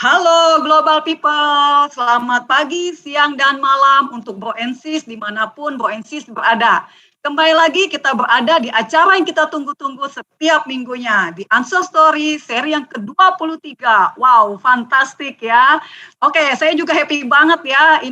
Halo Global People, selamat pagi, siang, dan malam untuk Bro and Sis dimanapun Bro and Sis berada. Kembali lagi kita berada di acara yang kita tunggu-tunggu setiap minggunya, di Answer Story seri yang ke-23. Wow, fantastik ya. Oke, saya juga happy banget ya,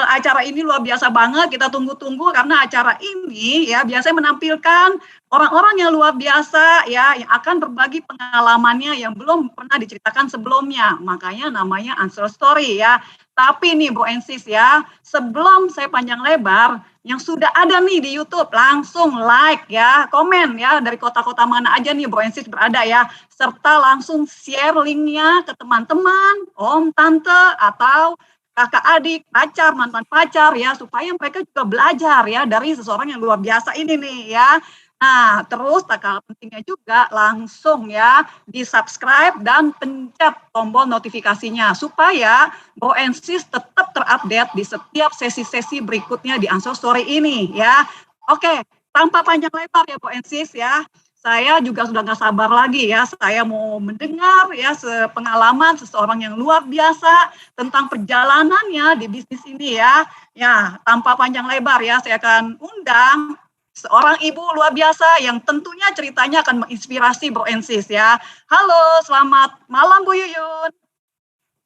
acara ini luar biasa banget, kita tunggu-tunggu karena acara ini ya biasanya menampilkan orang-orang yang luar biasa ya yang akan berbagi pengalamannya yang belum pernah diceritakan sebelumnya. Makanya namanya Answer Story ya. Tapi nih Bro and Sis ya, sebelum saya panjang lebar, yang sudah ada nih di YouTube langsung like ya, komen ya dari kota-kota mana aja nih Bro and Sis berada ya, serta langsung share linknya ke teman-teman, om, tante, atau kakak adik, pacar, mantan pacar ya, supaya mereka juga belajar ya dari seseorang yang luar biasa ini nih ya. Nah, terus tak kalah pentingnya juga langsung ya di-subscribe dan pencet tombol notifikasinya supaya Bro and Sis tetap terupdate di setiap sesi-sesi berikutnya di Answer Story ini ya. Oke, tanpa panjang lebar ya Bro and Sis ya. Saya juga sudah nggak sabar lagi ya, saya mau mendengar ya pengalaman seseorang yang luar biasa tentang perjalanannya di bisnis ini ya. Ya, tanpa panjang lebar ya, saya akan undang seorang ibu luar biasa yang tentunya ceritanya akan menginspirasi Bro and Sis ya. Halo, selamat malam Bu Yuyun.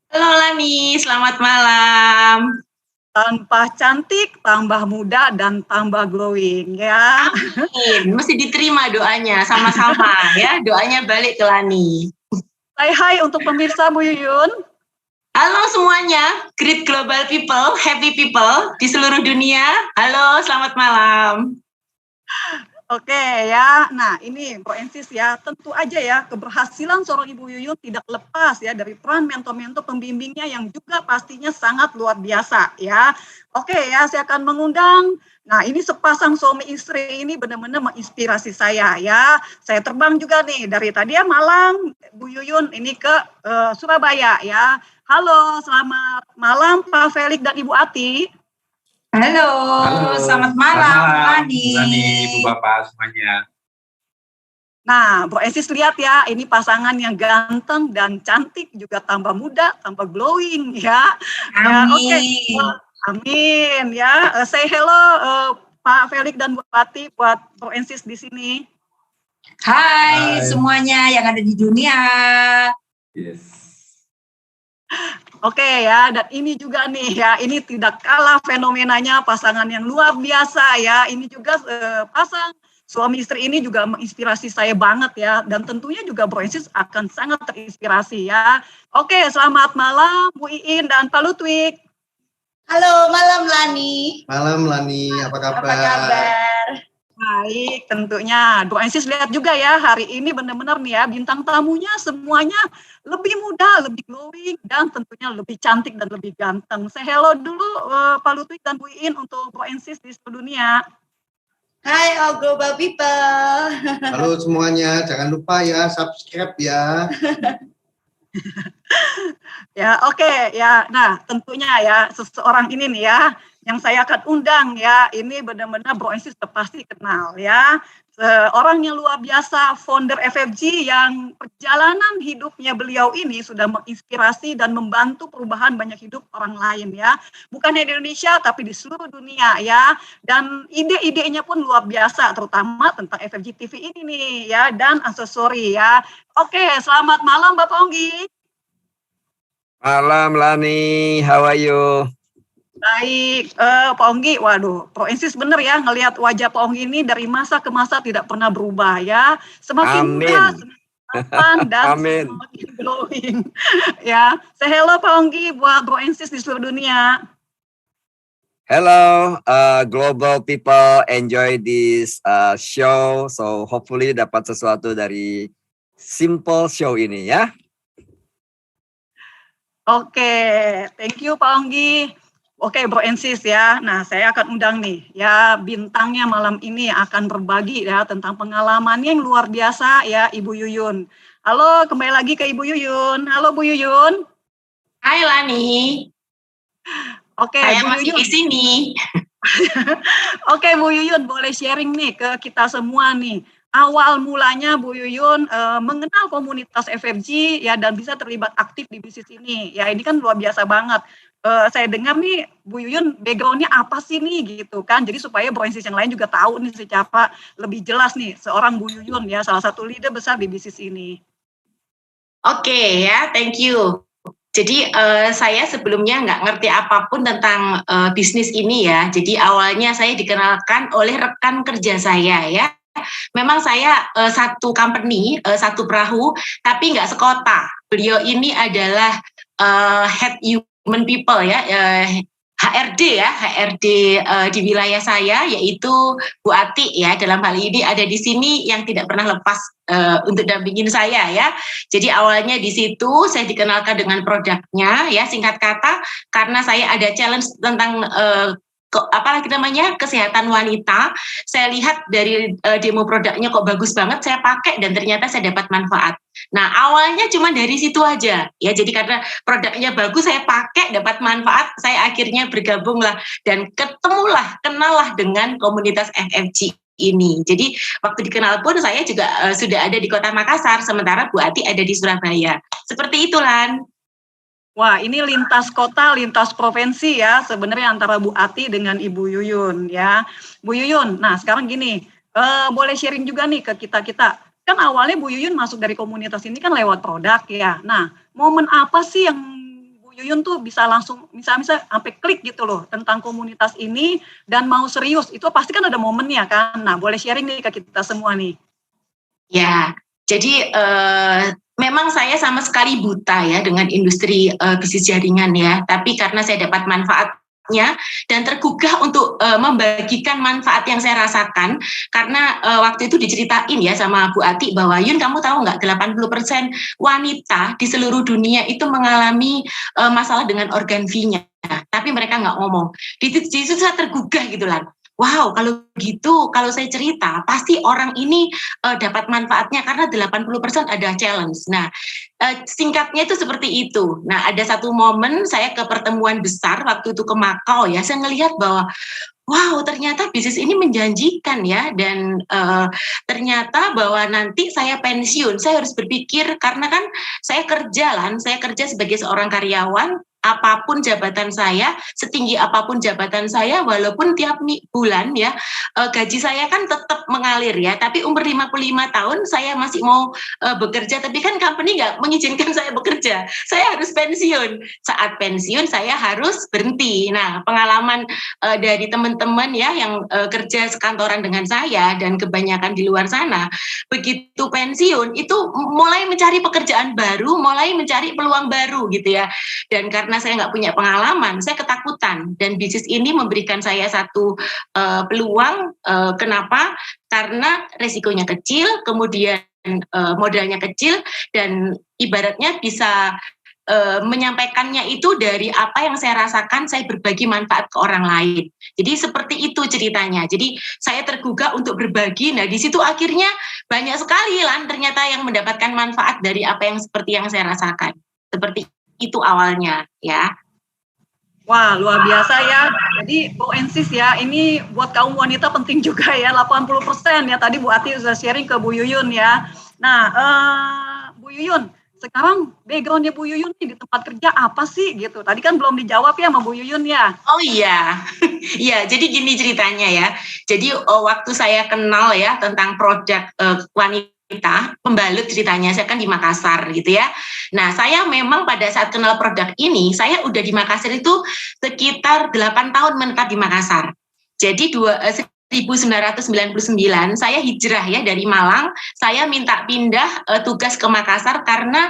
Halo Lani, selamat malam. Tambah cantik, tambah muda, dan tambah glowing ya. Amin, mesti diterima doanya, sama-sama ya, doanya balik ke Lani. Hai untuk pemirsa Bu Yuyun. Halo semuanya, great global people, happy people di seluruh dunia. Halo, selamat malam. Oke ya, nah ini Bro and Sis ya, tentu aja ya keberhasilan seorang Ibu Yuyun tidak lepas ya dari peran mentor-mentor pembimbingnya yang juga pastinya sangat luar biasa ya. Oke ya, saya akan mengundang, nah ini sepasang suami istri ini benar-benar menginspirasi saya ya. Saya terbang juga nih dari tadi ya Malang, Bu Yuyun ini ke Surabaya ya. Halo, selamat malam Pak Felix dan Ibu Ati. Halo, selamat malam Lani. Ibu Bapak semuanya. Nah, Bro Esis lihat ya, ini pasangan yang ganteng dan cantik, juga tambah muda, tambah glowing ya. Amin. Ya, oke. Amin ya. Say hello Pak Felix dan Bu Ati buat Bro Esis di sini. Hai semuanya yang ada di dunia. Yes. Oke ya, dan ini juga nih ya, ini tidak kalah fenomenanya pasangan yang luar biasa ya. Ini juga pasang suami istri ini juga menginspirasi saya banget ya, dan tentunya juga Bro Esis akan sangat terinspirasi ya. Oke, selamat malam Bu Iin dan Pak Lutwik. Halo, malam Lani. Malam Lani, apa kabar? Apa kabar? Baik, tentunya. Bro Esis lihat juga ya, hari ini benar-benar nih ya, bintang tamunya semuanya lebih muda, lebih glowing, dan tentunya lebih cantik dan lebih ganteng. Say hello dulu Pak Lutwik dan Bu Iin untuk Bro Esis di seluruh dunia. Hai all global people. Halo semuanya, jangan lupa ya subscribe ya. Ya, oke ya. Nah, tentunya ya seseorang ini nih ya yang saya akan undang ya. Ini benar-benar Bro Esis pasti kenal ya. Orang yang luar biasa, founder FFG yang perjalanan hidupnya beliau ini sudah menginspirasi dan membantu perubahan banyak hidup orang lain ya. Bukan hanya di Indonesia tapi di seluruh dunia ya. Dan ide-idenya pun luar biasa, terutama tentang FFG TV ini nih ya dan aksesori ya. Oke, selamat malam Bapak Onggi. Malam Lani, how are you? Baik, Pak Onggi, waduh, Pro Ensis bener ya ngelihat wajah Pak Onggi ini dari masa ke masa tidak pernah berubah ya, semakin muda, semakin tampan dan semakin glowing. Ya, say hello Pak Onggi buat Pro Ensis di seluruh dunia. Hello, global people, enjoy this show. So hopefully dapat sesuatu dari simple show ini ya. Oke, thank you Pak Onggi. Oke Bro Ensis ya, nah saya akan undang nih ya bintangnya malam ini akan berbagi ya tentang pengalamannya yang luar biasa ya Ibu Yuyun. Halo, kembali lagi ke Ibu Yuyun. Halo Bu Yuyun. Hai Lani. Oke, saya Bu masih Yuyun. Di sini. Oke Bu Yuyun, boleh sharing nih ke kita semua nih. awal mulanya Bu Yuyun mengenal komunitas FFG ya dan bisa terlibat aktif di bisnis ini. Ya ini kan luar biasa banget. Saya dengar nih Bu Yuyun background-nya apa sih nih gitu kan. Jadi supaya BroEnsis yang lain juga tahu nih secara lebih jelas nih seorang Bu Yuyun ya salah satu leader besar di bisnis ini. Oke ya, thank you. Jadi saya sebelumnya nggak ngerti apapun tentang bisnis ini ya. Jadi awalnya saya dikenalkan oleh rekan kerja saya ya. Memang saya satu company, satu perahu, tapi nggak sekota. Beliau ini adalah head human people ya, HRD ya, HRD di wilayah saya yaitu Bu Ati ya. Dalam hal ini ada di sini yang tidak pernah lepas untuk dampingin saya ya. Jadi awalnya di situ saya dikenalkan dengan produknya ya, singkat kata karena saya ada challenge tentang apalagi namanya kesehatan wanita. Saya lihat dari demo produknya kok bagus banget, saya pakai dan ternyata saya dapat manfaat. Nah awalnya cuma dari situ aja ya, jadi karena produknya bagus saya pakai dapat manfaat, saya akhirnya bergabung lah dan kenal lah dengan komunitas FFG ini. Jadi waktu dikenal pun saya juga sudah ada di Kota Makassar, sementara Bu Ati ada di Surabaya. Seperti itu Lan. Wah, ini lintas kota, lintas provinsi ya, sebenarnya antara Bu Ati dengan Ibu Yuyun ya. Bu Yuyun, nah sekarang gini, boleh sharing juga nih ke kita-kita. Kan awalnya Bu Yuyun masuk dari komunitas ini kan lewat produk ya. Nah, momen apa sih yang Bu Yuyun tuh bisa langsung, misalnya sampai klik gitu loh tentang komunitas ini dan mau serius, itu pasti kan ada momennya kan. Nah, boleh sharing nih ke kita semua nih. Ya, jadi memang saya sama sekali buta ya dengan industri bisnis jaringan ya, tapi karena saya dapat manfaatnya dan tergugah untuk membagikan manfaat yang saya rasakan, karena waktu itu diceritain ya sama Bu Ati bahwa Yun, kamu tahu nggak 80% wanita di seluruh dunia itu mengalami masalah dengan organ V-nya, tapi mereka nggak ngomong. Di situ saya tergugah gitu lah. Wow, kalau gitu, kalau saya cerita, pasti orang ini dapat manfaatnya karena 80% ada challenge. Nah, singkatnya itu seperti itu. Nah, ada satu momen saya ke pertemuan besar waktu itu ke Makau ya, saya ngelihat bahwa wow, ternyata bisnis ini menjanjikan ya, dan ternyata bahwa nanti saya pensiun, saya harus berpikir karena kan saya kerja sebagai seorang karyawan, apapun jabatan saya, setinggi apapun jabatan saya, walaupun tiap bulan ya gaji saya kan tetap mengalir ya, tapi umur 55 tahun saya masih mau bekerja, tapi kan company nggak mengizinkan saya bekerja, saya harus pensiun. Saat pensiun saya harus berhenti. Nah, pengalaman dari teman-teman ya yang kerja sekantoran dengan saya dan kebanyakan di luar sana, begitu pensiun itu mulai mencari pekerjaan baru, mulai mencari peluang baru gitu ya. Dan karena saya nggak punya pengalaman, saya ketakutan. Dan bisnis ini memberikan saya satu peluang. Kenapa? Karena resikonya kecil, kemudian modalnya kecil, dan ibaratnya bisa menyampaikannya itu dari apa yang saya rasakan, saya berbagi manfaat ke orang lain. Jadi seperti itu ceritanya. Jadi saya tergugah untuk berbagi. Nah di situ akhirnya banyak sekali Lan ternyata yang mendapatkan manfaat dari apa yang seperti yang saya rasakan. Seperti itu awalnya ya. Wah, luar biasa ya. Jadi BroEnsis ya, ini buat kaum wanita penting juga ya, 80% ya. Tadi Bu Ati sudah sharing ke Bu Yuyun ya. Nah, Bu Yuyun, sekarang background-nya Bu Yuyun nih di tempat kerja apa sih gitu? Tadi kan belum dijawab ya sama Bu Yuyun ya. Oh iya, iya. Jadi gini ceritanya ya. Jadi waktu saya kenal ya tentang produk wanita pembalut ceritanya, saya kan di Makassar gitu ya. Nah, saya memang pada saat kenal produk ini, saya udah di Makassar itu sekitar 8 tahun menetap di Makassar. Jadi 1999 saya hijrah ya dari Malang, saya minta pindah tugas ke Makassar karena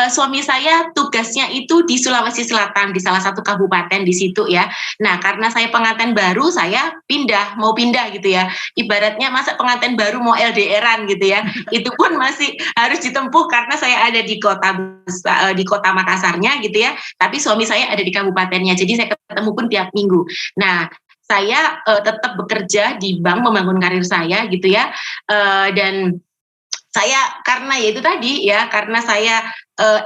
suami saya tugasnya itu di Sulawesi Selatan, di salah satu kabupaten di situ ya. Nah, karena saya pengantin baru, saya mau pindah gitu ya. Ibaratnya masa pengantin baru mau LDR-an gitu ya. Itu pun masih harus ditempuh karena saya ada di kota Makassarnya gitu ya. Tapi suami saya ada di kabupatennya, jadi saya ketemu pun tiap minggu. Nah, saya tetap bekerja di bank membangun karir saya gitu ya, dan saya karena ya itu tadi ya, karena saya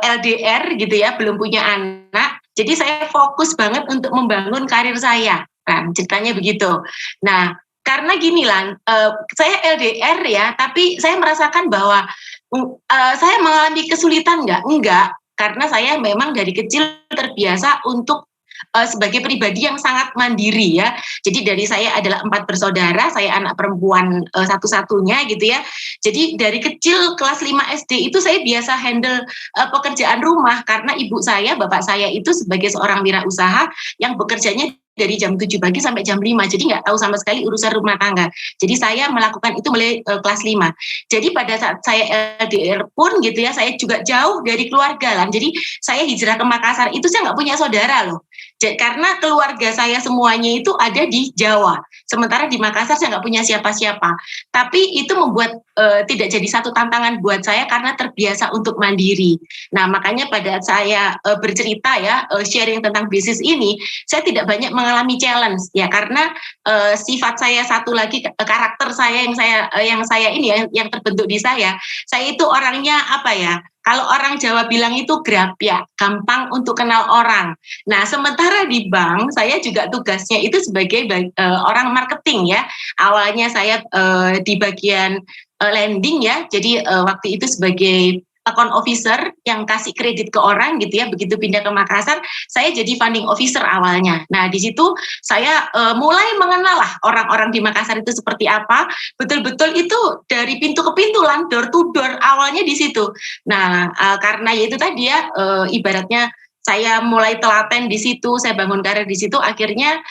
LDR gitu ya, belum punya anak, jadi saya fokus banget untuk membangun karir saya kan, ceritanya begitu. Nah, Karena gini Lan, saya LDR ya, tapi saya merasakan bahwa saya mengalami kesulitan enggak, karena saya memang dari kecil terbiasa untuk sebagai pribadi yang sangat mandiri ya. Jadi dari saya adalah 4 bersaudara, saya anak perempuan satu-satunya gitu ya. Jadi dari kecil kelas 5 SD itu saya biasa handle pekerjaan rumah karena ibu saya, bapak saya itu sebagai seorang wirausaha yang bekerjanya dari jam 7 pagi sampai jam 5. Jadi nggak tahu sama sekali urusan rumah tangga. Jadi saya melakukan itu mulai kelas 5. Jadi pada saat saya LDR pun gitu ya, saya juga jauh dari keluarga lah. Jadi saya hijrah ke Makassar itu saya nggak punya saudara loh. Karena keluarga saya semuanya itu ada di Jawa. Sementara di Makassar saya nggak punya siapa-siapa. Tapi itu membuat tidak jadi satu tantangan buat saya karena terbiasa untuk mandiri. Nah makanya pada saya bercerita ya, sharing tentang bisnis ini, saya tidak banyak mengalami challenge ya karena sifat saya satu lagi, karakter saya yang saya ini ya, yang terbentuk di saya itu orangnya apa ya? Kalau orang Jawa bilang itu grab ya, gampang untuk kenal orang. Nah, sementara di bank, saya juga tugasnya itu sebagai orang marketing ya. Awalnya saya di bagian lending ya, jadi waktu itu sebagai account officer yang kasih kredit ke orang gitu ya. Begitu pindah ke Makassar, saya jadi funding officer awalnya. Nah, di situ saya mulai mengenal lah orang-orang di Makassar itu seperti apa. Betul-betul itu dari pintu ke pintu lah, door to door awalnya di situ. Nah, karena itu tadi ya, ibaratnya saya mulai telaten di situ, saya bangun karir di situ, akhirnya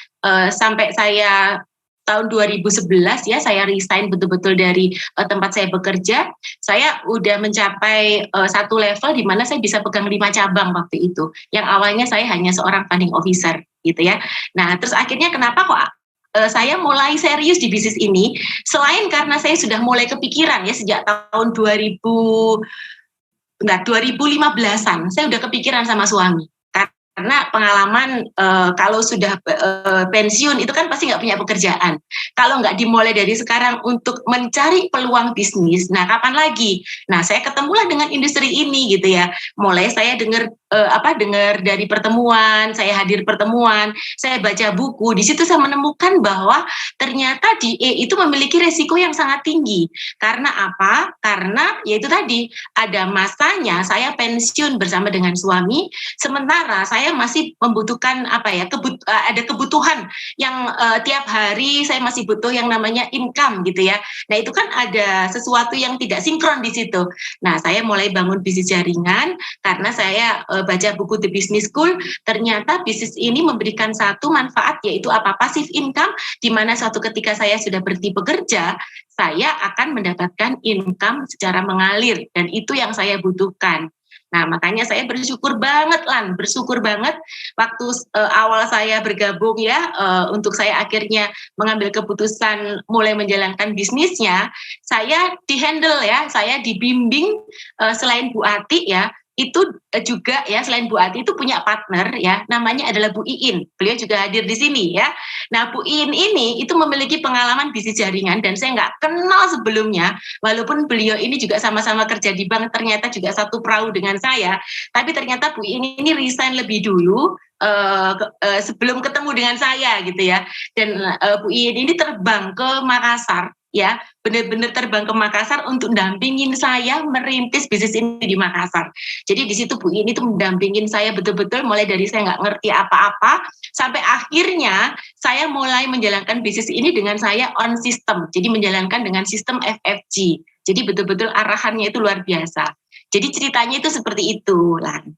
sampai saya tahun 2011 ya saya resign betul-betul dari tempat saya bekerja. Saya udah mencapai satu level di mana saya bisa pegang 5 cabang waktu itu. Yang awalnya saya hanya seorang funding officer gitu ya. Nah, terus akhirnya kenapa kok saya mulai serius di bisnis ini? Selain karena saya sudah mulai kepikiran ya sejak tahun 2015-an, saya udah kepikiran sama suami. Karena pengalaman kalau sudah pensiun itu kan pasti nggak punya pekerjaan. Kalau nggak dimulai dari sekarang untuk mencari peluang bisnis, nah kapan lagi? Nah saya ketemulah dengan industri ini gitu ya. Mulai saya dengar dari pertemuan, saya hadir pertemuan, saya baca buku. Di situ saya menemukan bahwa ternyata DE itu memiliki resiko yang sangat tinggi. Karena apa? Karena yaitu tadi ada masanya saya pensiun bersama dengan suami, sementara saya masih membutuhkan ada kebutuhan yang tiap hari saya masih butuh yang namanya income gitu ya. Nah itu kan ada sesuatu yang tidak sinkron di situ. Nah saya mulai bangun bisnis jaringan karena saya baca buku The Business School. Ternyata bisnis ini memberikan satu manfaat yaitu passive income, di mana suatu ketika saya sudah berhenti bekerja, saya akan mendapatkan income secara mengalir dan itu yang saya butuhkan. Nah, makanya saya bersyukur banget waktu awal saya bergabung ya, untuk saya akhirnya mengambil keputusan mulai menjalankan bisnisnya, saya dihandle ya, saya dibimbing selain Bu Ati ya, itu juga ya selain Bu Ati itu punya partner ya, namanya adalah Bu Iin. Beliau juga hadir di sini ya. Nah Bu Iin ini itu memiliki pengalaman bisnis jaringan dan saya nggak kenal sebelumnya, walaupun beliau ini juga sama-sama kerja di bank, ternyata juga satu perahu dengan saya, tapi ternyata Bu Iin ini resign lebih dulu sebelum ketemu dengan saya gitu ya. Dan Bu Iin ini terbang ke Makassar ya, benar-benar terbang ke Makassar untuk dampingin saya merintis bisnis ini di Makassar. Jadi di situ Bu Iin itu mendampingin saya betul-betul mulai dari saya nggak ngerti apa-apa sampai akhirnya saya mulai menjalankan bisnis ini dengan saya on system. Jadi menjalankan dengan sistem FFG. Jadi betul-betul arahannya itu luar biasa. Jadi ceritanya itu seperti itu, Lan.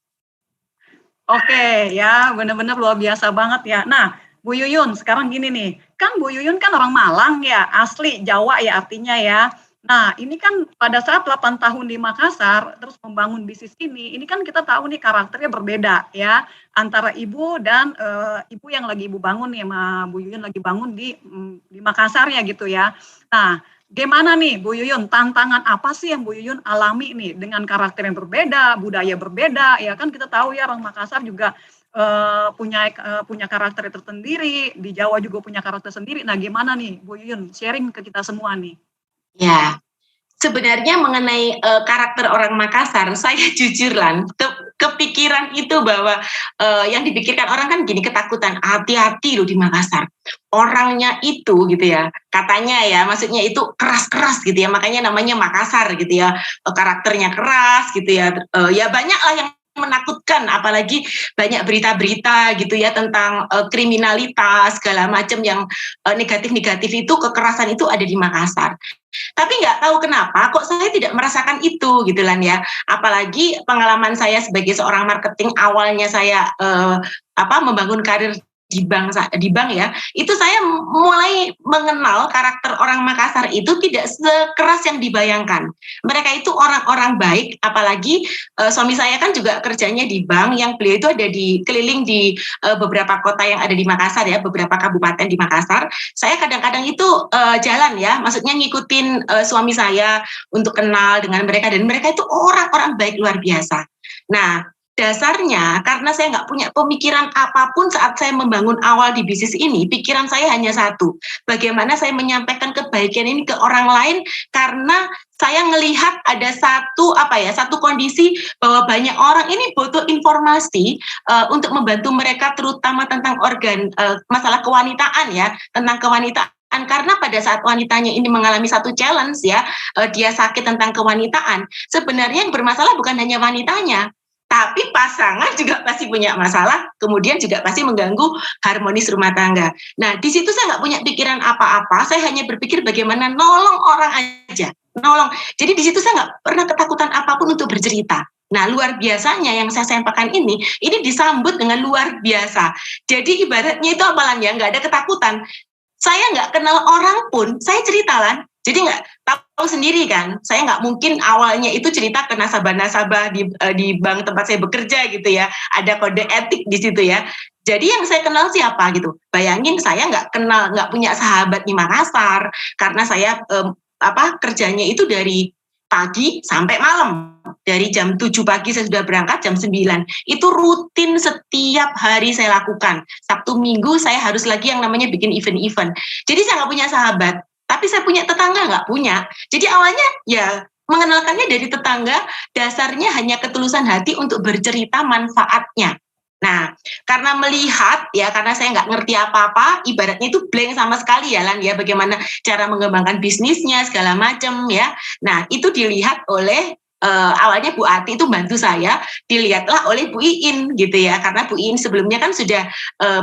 Oke, ya benar-benar luar biasa banget ya. Nah, Bu Yuyun, sekarang gini nih, kan Bu Yuyun kan orang Malang ya, asli Jawa ya artinya ya. Nah, ini kan pada saat 8 tahun di Makassar, terus membangun bisnis ini kan kita tahu nih karakternya berbeda ya, antara ibu dan ibu yang lagi ibu bangun nih, sama Bu Yuyun lagi bangun di Makassar ya gitu ya. Nah, gimana nih Bu Yuyun, tantangan apa sih yang Bu Yuyun alami nih dengan karakter yang berbeda, budaya berbeda, ya kan kita tahu ya orang Makassar juga punya karakter tersendiri, di Jawa juga punya karakter sendiri. Nah, gimana nih Bu Yuyun sharing ke kita semua nih? Ya, sebenarnya mengenai karakter orang Makassar, saya jujur Lan, kepikiran itu bahwa yang dipikirkan orang kan gini, ketakutan, hati-hati loh di Makassar. Orangnya itu gitu ya, katanya ya, maksudnya itu keras-keras gitu ya, makanya namanya Makassar gitu ya, karakternya keras gitu ya, ya banyak lah yang menakutkan, apalagi banyak berita-berita gitu ya tentang kriminalitas segala macam yang negatif-negatif itu, kekerasan itu ada di Makassar. Tapi nggak tahu kenapa kok saya tidak merasakan itu gitu kan ya. Apalagi pengalaman saya sebagai seorang marketing, awalnya saya membangun karir di bank ya, itu saya mulai mengenal karakter orang Makassar itu tidak sekeras yang dibayangkan. Mereka itu orang-orang baik, apalagi suami saya kan juga kerjanya di bank, yang beliau itu ada di keliling di beberapa kota yang ada di Makassar ya, beberapa kabupaten di Makassar. Saya kadang-kadang itu jalan ya, maksudnya ngikutin suami saya untuk kenal dengan mereka, dan mereka itu orang-orang baik luar biasa. Nah, dasarnya karena saya nggak punya pemikiran apapun saat saya membangun awal di bisnis ini, pikiran saya hanya satu, bagaimana saya menyampaikan kebaikan ini ke orang lain, karena saya melihat ada satu kondisi bahwa banyak orang ini butuh informasi untuk membantu mereka, terutama tentang masalah kewanitaan ya, tentang kewanitaan. Karena pada saat wanitanya ini mengalami satu challenge ya, dia sakit tentang kewanitaan, sebenarnya yang bermasalah bukan hanya wanitanya, tapi pasangan juga pasti punya masalah, kemudian juga pasti mengganggu harmonis rumah tangga. Nah, di situ saya nggak punya pikiran apa-apa, saya hanya berpikir bagaimana nolong orang aja, nolong. Jadi di situ saya nggak pernah ketakutan apapun untuk bercerita. Nah, luar biasanya yang saya sampaikan ini disambut dengan luar biasa. Jadi ibaratnya itu amalannya nggak ada ketakutan. Saya nggak kenal orang pun, saya cerita lah. Jadi nggak tahu sendiri kan, saya nggak mungkin awalnya itu cerita ke nasabah-nasabah di bank tempat saya bekerja gitu ya, ada kode etik di situ ya. Jadi yang saya kenal siapa gitu, bayangin saya nggak punya sahabat di Makassar, karena saya kerjanya itu dari pagi sampai malam, dari jam 7 pagi saya sudah berangkat, jam 9, itu rutin setiap hari saya lakukan. Sabtu Minggu saya harus lagi yang namanya bikin event-event. Jadi saya nggak punya sahabat, tapi saya punya tetangga nggak punya. Jadi awalnya ya mengenalkannya dari tetangga, dasarnya hanya ketulusan hati untuk bercerita manfaatnya. Nah, karena melihat ya, karena saya nggak ngerti apa-apa, ibaratnya itu blank sama sekali ya Lan ya, bagaimana cara mengembangkan bisnisnya segala macam ya. Nah, itu dilihat oleh awalnya Bu Ati itu bantu saya, dilihatlah oleh Bu Iin gitu ya, karena Bu Iin sebelumnya kan sudah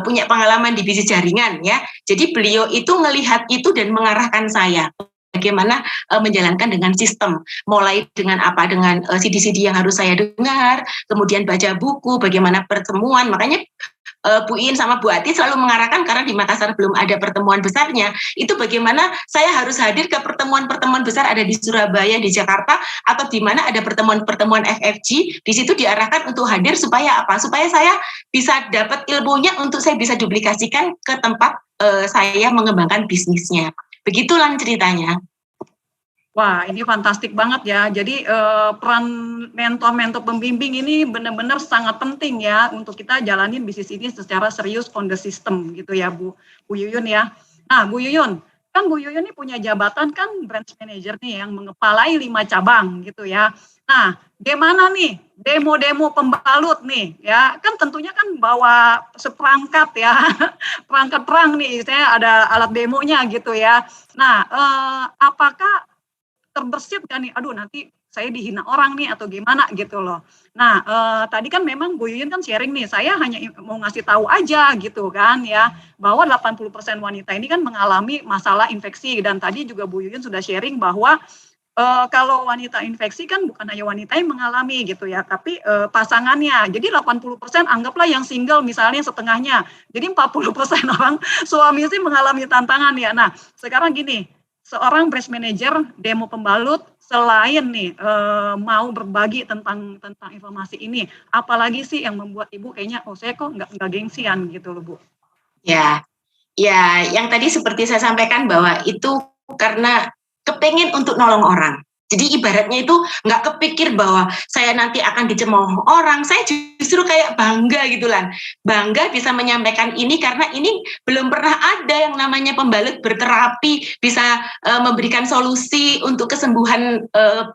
punya pengalaman di bisnis jaringan ya, jadi beliau itu ngelihat itu dan mengarahkan saya bagaimana menjalankan dengan sistem, mulai dengan dengan CD-CD yang harus saya dengar, kemudian baca buku, bagaimana pertemuan. Makanya Bu In sama Bu Ati selalu mengarahkan, karena di Makassar belum ada pertemuan besarnya, itu bagaimana saya harus hadir ke pertemuan-pertemuan besar, ada di Surabaya, di Jakarta, atau di mana ada pertemuan-pertemuan FFG, di situ diarahkan untuk hadir supaya apa? Supaya saya bisa dapat ilmunya untuk saya bisa duplikasikan ke tempat saya mengembangkan bisnisnya. Begitulah ceritanya. Wah, ini fantastik banget ya. Jadi peran mentor-mentor pembimbing ini benar-benar sangat penting ya untuk kita jalanin bisnis ini secara serius on the system gitu ya, Bu Yuyun ya. Nah, Bu Yuyun, kan Bu Yuyun ini punya jabatan kan branch manager nih yang mengepalai 5 cabang gitu ya. Nah, gimana nih demo-demo pembalut nih ya, kan tentunya kan bawa seperangkat ya, perangkat perang nih, saya ada alat demonya gitu ya. Nah, apakah terbersit kan nih, aduh nanti saya dihina orang nih atau gimana gitu loh. Nah, tadi kan memang Bu Yuyun kan sharing nih, saya hanya mau ngasih tahu aja gitu kan ya, bahwa 80% wanita ini kan mengalami masalah infeksi, dan tadi juga Bu Yuyun sudah sharing bahwa kalau wanita infeksi kan bukan hanya wanita yang mengalami gitu ya, tapi pasangannya. Jadi 80% anggaplah yang single misalnya setengahnya. Jadi 40% orang suami sih mengalami tantangan ya. Nah, sekarang gini, seorang branch manager demo pembalut selain nih mau berbagi tentang informasi ini, apalagi sih yang membuat Ibu kayaknya saya kok nggak gengsian gitu loh Bu. Ya, yang tadi seperti saya sampaikan bahwa itu karena kepengen untuk nolong orang. Jadi ibaratnya itu nggak kepikir bahwa saya nanti akan dicemooh orang. Saya justru kayak bangga gitu lah. Bangga bisa menyampaikan ini karena ini belum pernah ada yang namanya pembalut berterapi, bisa memberikan solusi untuk kesembuhan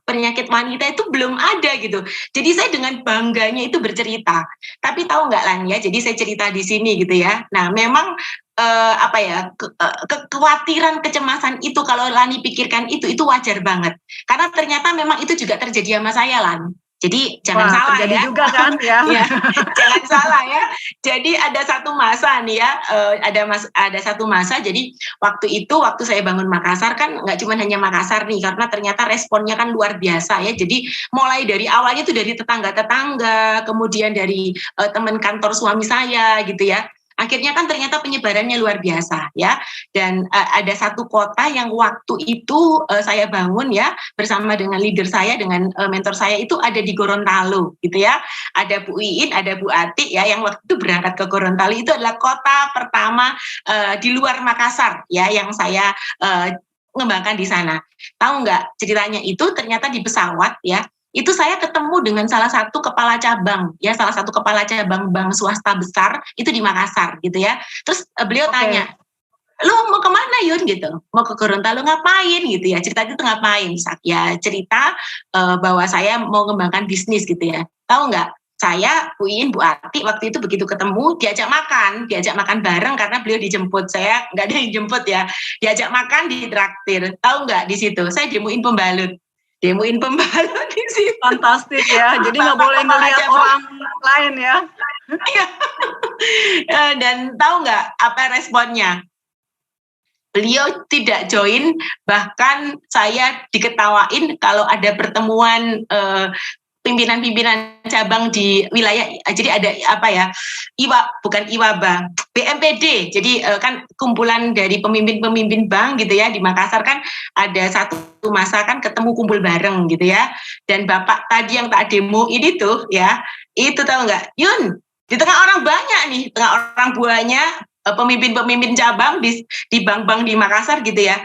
penyakit wanita, itu belum ada gitu. Jadi saya dengan bangganya itu bercerita. Tapi tahu nggak Lan ya, jadi saya cerita di sini gitu ya. Nah memang kekhawatiran, kecemasan itu kalau Lani pikirkan itu wajar banget. Karena ternyata memang itu juga terjadi sama saya, Lan. Jadi jangan salah terjadi ya. juga kan ya. Ya, jangan salah ya. Jadi ada satu masa nih ya, ada satu masa. Jadi waktu saya bangun Makassar kan nggak cuma hanya Makassar nih, karena ternyata responnya kan luar biasa ya. Jadi mulai dari awalnya itu dari tetangga-tetangga, kemudian dari teman kantor suami saya gitu ya. Akhirnya kan ternyata penyebarannya luar biasa ya, dan ada satu kota yang waktu itu saya bangun ya bersama dengan leader saya, dengan mentor saya itu ada di Gorontalo gitu ya. Ada Bu Iin, ada Bu Ati ya, yang waktu itu berangkat ke Gorontalo. Itu adalah kota pertama di luar Makassar ya yang saya mengembangkan di sana. Tahu nggak ceritanya itu ternyata di pesawat ya, itu saya ketemu dengan salah satu kepala cabang bank swasta besar itu di Makassar gitu ya. Terus beliau tanya, "Lo mau kemana Yun?" gitu. "Mau ke Gorontalo ngapain?" gitu ya. Cerita itu ngapain? Ya cerita bahwa saya mau mengembangkan bisnis gitu ya. Tahu nggak? Saya, Bu Iin, Bu Ati waktu itu begitu ketemu diajak makan bareng karena beliau dijemput. Saya nggak ada yang jemput ya. Diajak makan di traktir. Tahu nggak di situ? Saya demoin pembalut di situ. Fantastis ya. Jadi nggak boleh ngelihat orang lain ya. Dan tahu nggak apa responnya? Beliau tidak join, bahkan saya diketawain kalau ada pertemuan pimpinan-pimpinan cabang di wilayah. Jadi ada BMPD. Jadi kan kumpulan dari pemimpin-pemimpin bank gitu ya di Makassar kan ada satu masa kan ketemu kumpul bareng gitu ya. Dan Bapak tadi yang tak demo ini tuh ya, itu tahu nggak? Yun, di tengah orang banyak nih, tengah orang banyak pemimpin-pemimpin cabang di bank-bank di Makassar gitu ya.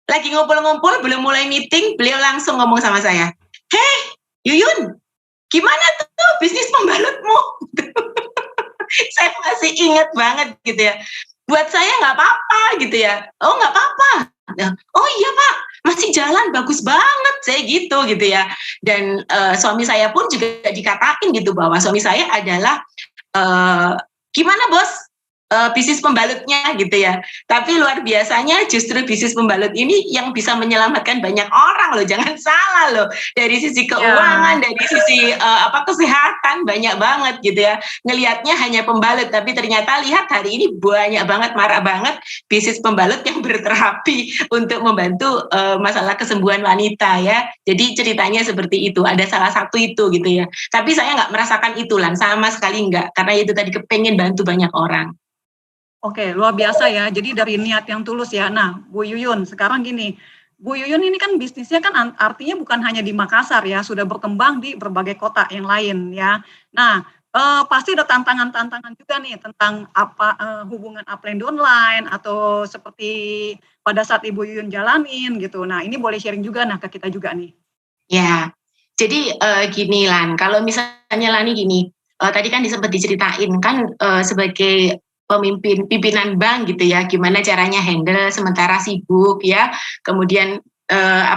Lagi ngumpul-ngumpul, belum mulai meeting, beliau langsung ngomong sama saya, "Hei, Yuyun, gimana tuh bisnis pembalutmu?" Saya masih ingat banget gitu ya. Buat saya nggak apa-apa gitu ya. "Oh nggak apa-apa." "Oh iya Pak, masih jalan bagus banget." Saya gitu ya. Dan suami saya pun juga dikatain gitu bahwa suami saya adalah gimana bos? Bisnis pembalutnya gitu ya. Tapi luar biasanya justru bisnis pembalut ini yang bisa menyelamatkan banyak orang loh. Jangan salah loh. Dari sisi keuangan, dari sisi kesehatan banyak banget gitu ya. Ngelihatnya hanya pembalut, tapi ternyata lihat hari ini banyak banget, marak banget bisnis pembalut yang berterapi untuk membantu masalah kesembuhan wanita ya. Jadi ceritanya seperti itu. Ada salah satu itu gitu ya. Tapi saya nggak merasakan itu Lan, sama sekali nggak. Karena itu tadi kepengen bantu banyak orang. Oke, luar biasa ya. Jadi dari niat yang tulus ya. Nah, Bu Yuyun, sekarang gini, Bu Yuyun ini kan bisnisnya kan artinya bukan hanya di Makassar ya, sudah berkembang di berbagai kota yang lain ya. Nah, pasti ada tantangan-tantangan juga nih tentang hubungan upline downline atau seperti pada saat Ibu Yuyun jalanin gitu. Nah, ini boleh sharing juga ke kita juga nih. Ya, jadi gini Lan, kalau misalnya Lani gini, tadi kan sempat diceritain kan sebagai pimpinan bank gitu ya, gimana caranya handle sementara sibuk ya, kemudian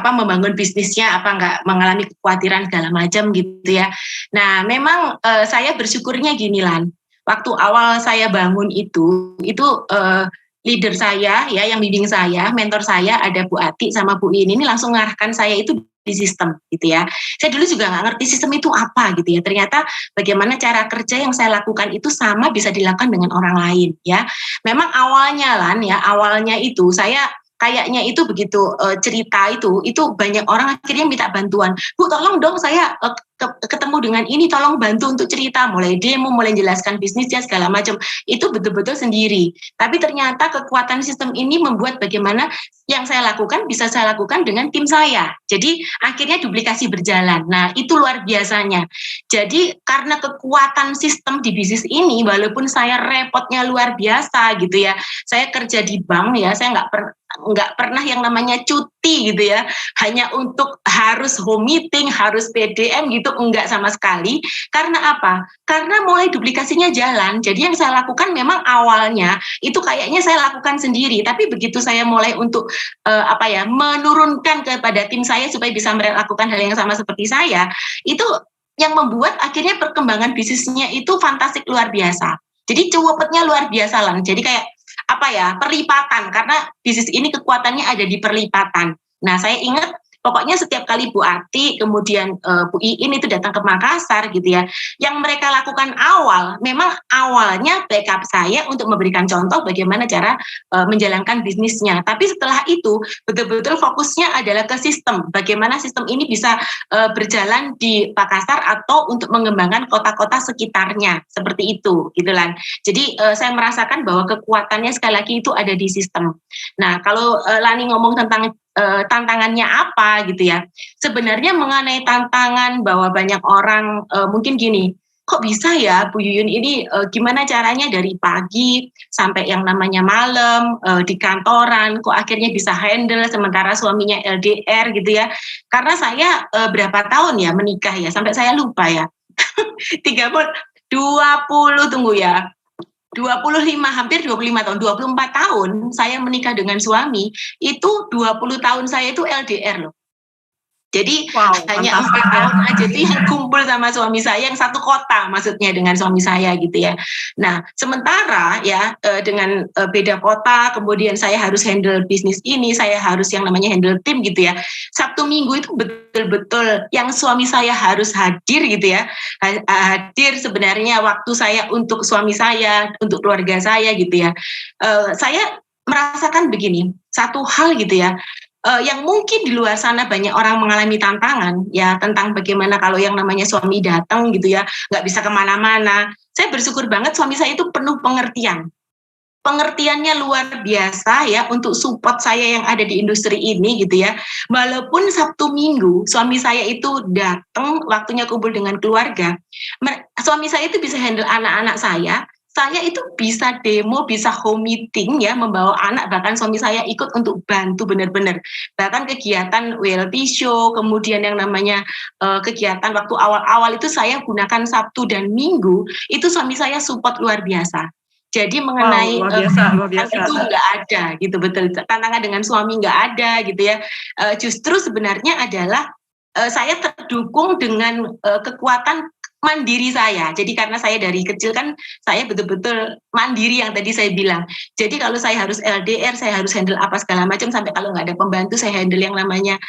membangun bisnisnya, nggak mengalami kekhawatiran segala macam gitu ya. Nah memang saya bersyukurnya gini Lan, waktu awal saya bangun itu leader saya ya, yang bimbing saya, mentor saya ada Bu Ati sama Bu Iin, ini langsung ngarahkan saya itu di sistem gitu ya. Saya dulu juga nggak ngerti sistem itu apa gitu ya. Ternyata bagaimana cara kerja yang saya lakukan itu sama bisa dilakukan dengan orang lain ya. Memang awalnya itu saya kayaknya itu begitu cerita itu banyak orang akhirnya minta bantuan. "Bu tolong dong saya ketemu dengan ini, tolong bantu untuk cerita." Mulai demo, mulai jelaskan bisnisnya segala macam. Itu betul-betul sendiri. Tapi ternyata kekuatan sistem ini membuat bagaimana yang saya lakukan bisa saya lakukan dengan tim saya. Jadi akhirnya duplikasi berjalan. Nah itu luar biasanya. Jadi karena kekuatan sistem di bisnis ini, walaupun saya repotnya luar biasa gitu ya. Saya kerja di bank ya, saya nggak pernah yang namanya cuti gitu ya, hanya untuk harus home meeting, harus PDM gitu, enggak sama sekali. Karena apa? Karena mulai duplikasinya jalan. Jadi yang saya lakukan memang awalnya itu kayaknya saya lakukan sendiri, tapi begitu saya mulai untuk menurunkan kepada tim saya supaya bisa melakukan hal yang sama seperti saya, itu yang membuat akhirnya perkembangan bisnisnya itu fantastik luar biasa. Jadi cepetnya luar biasa lah. Jadi kayak perlipatan, karena bisnis ini kekuatannya ada di perlipatan. Nah, saya ingat pokoknya setiap kali Bu Ati, kemudian Bu Iin itu datang ke Makassar gitu ya, yang mereka lakukan memang awalnya backup saya untuk memberikan contoh bagaimana cara menjalankan bisnisnya. Tapi setelah itu betul-betul fokusnya adalah ke sistem, bagaimana sistem ini bisa berjalan di Makassar atau untuk mengembangkan kota-kota sekitarnya, seperti itu gitu kan. Jadi saya merasakan bahwa kekuatannya sekali lagi itu ada di sistem. Nah, kalau Lani ngomong tentang tantangannya apa gitu ya. Sebenarnya mengenai tantangan bahwa banyak orang mungkin gini, kok bisa ya Bu Yuyun ini gimana caranya dari pagi sampai yang namanya malam di kantoran, kok akhirnya bisa handle sementara suaminya LDR gitu ya. Karena saya berapa tahun ya menikah ya, sampai saya lupa ya. hampir 25 tahun, 24 tahun saya menikah dengan suami, itu 20 tahun saya itu LDR loh. Jadi hanya 4 tahun aja tuh yang kumpul sama suami saya, yang satu kota maksudnya dengan suami saya gitu ya. Nah, sementara ya dengan beda kota, kemudian saya harus handle bisnis ini, saya harus yang namanya handle tim gitu ya. Sabtu Minggu itu betul-betul yang suami saya harus hadir gitu ya. Hadir sebenarnya waktu saya untuk suami saya, untuk keluarga saya gitu ya. Saya merasakan begini, satu hal gitu ya, yang mungkin di luar sana banyak orang mengalami tantangan ya tentang bagaimana kalau yang namanya suami datang gitu ya, nggak bisa kemana-mana. Saya bersyukur banget suami saya itu penuh pengertian. Pengertiannya luar biasa ya untuk support saya yang ada di industri ini gitu ya. Walaupun Sabtu Minggu suami saya itu datang waktunya kumpul dengan keluarga, suami saya itu bisa handle anak-anak saya itu bisa demo, bisa home meeting ya, membawa anak, bahkan suami saya ikut untuk bantu benar-benar. Bahkan kegiatan WLT show, kemudian yang namanya kegiatan waktu awal-awal itu saya gunakan Sabtu dan Minggu, itu suami saya support luar biasa. Jadi mengenai luar biasa. itu nggak ada gitu, betul. Tantangan dengan suami nggak ada gitu ya. Justru sebenarnya adalah saya terdukung dengan kekuatan mandiri saya. Jadi karena saya dari kecil kan saya betul-betul mandiri yang tadi saya bilang. Jadi kalau saya harus LDR, saya harus handle apa segala macam, sampai kalau nggak ada pembantu saya handle yang namanya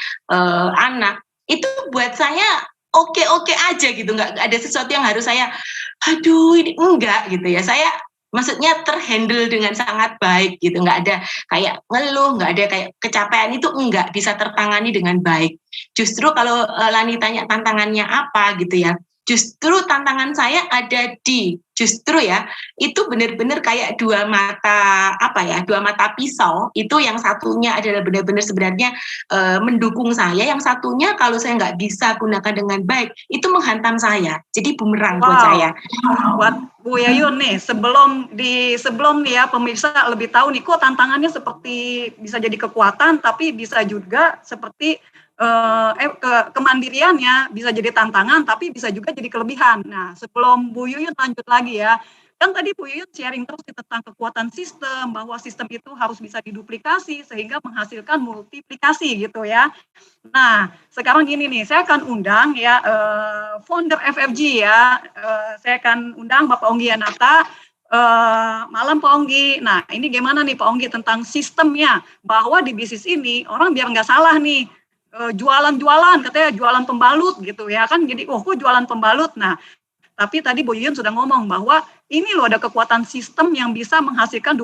anak. Itu buat saya oke-oke aja gitu, nggak ada sesuatu yang harus saya ini enggak gitu ya. Saya maksudnya terhandle dengan sangat baik gitu, nggak ada kayak ngeluh, nggak ada kayak kecapean, itu enggak, bisa tertangani dengan baik. Justru kalau Lani tanya tantangannya apa gitu ya, justru tantangan saya ada di itu benar-benar kayak dua mata pisau. Itu yang satunya adalah benar-benar sebenarnya mendukung saya, yang satunya kalau saya nggak bisa gunakan dengan baik itu menghantam saya, jadi bumerang buat saya. Buat Bu Yuyun nih, sebelum nih ya pemirsa lebih tahu nih kok tantangannya seperti bisa jadi kekuatan, tapi bisa juga seperti kemandiriannya bisa jadi tantangan, tapi bisa juga jadi kelebihan. Nah, sebelum Bu Yuyun lanjut lagi ya, kan tadi Bu Yuyun sharing terus tentang kekuatan sistem, bahwa sistem itu harus bisa diduplikasi sehingga menghasilkan multiplikasi gitu ya. Nah, sekarang gini nih, saya akan undang ya founder FFG ya, saya akan undang Bapak Onggi Yanata. Malam Pak Onggi. Nah, ini gimana nih Pak Onggi tentang sistemnya, bahwa di bisnis ini orang biar nggak salah nih, jualan-jualan, katanya jualan pembalut gitu ya kan, jadi kok jualan pembalut. Nah, tapi tadi Bu Yuyun sudah ngomong bahwa ini loh ada kekuatan sistem yang bisa menghasilkan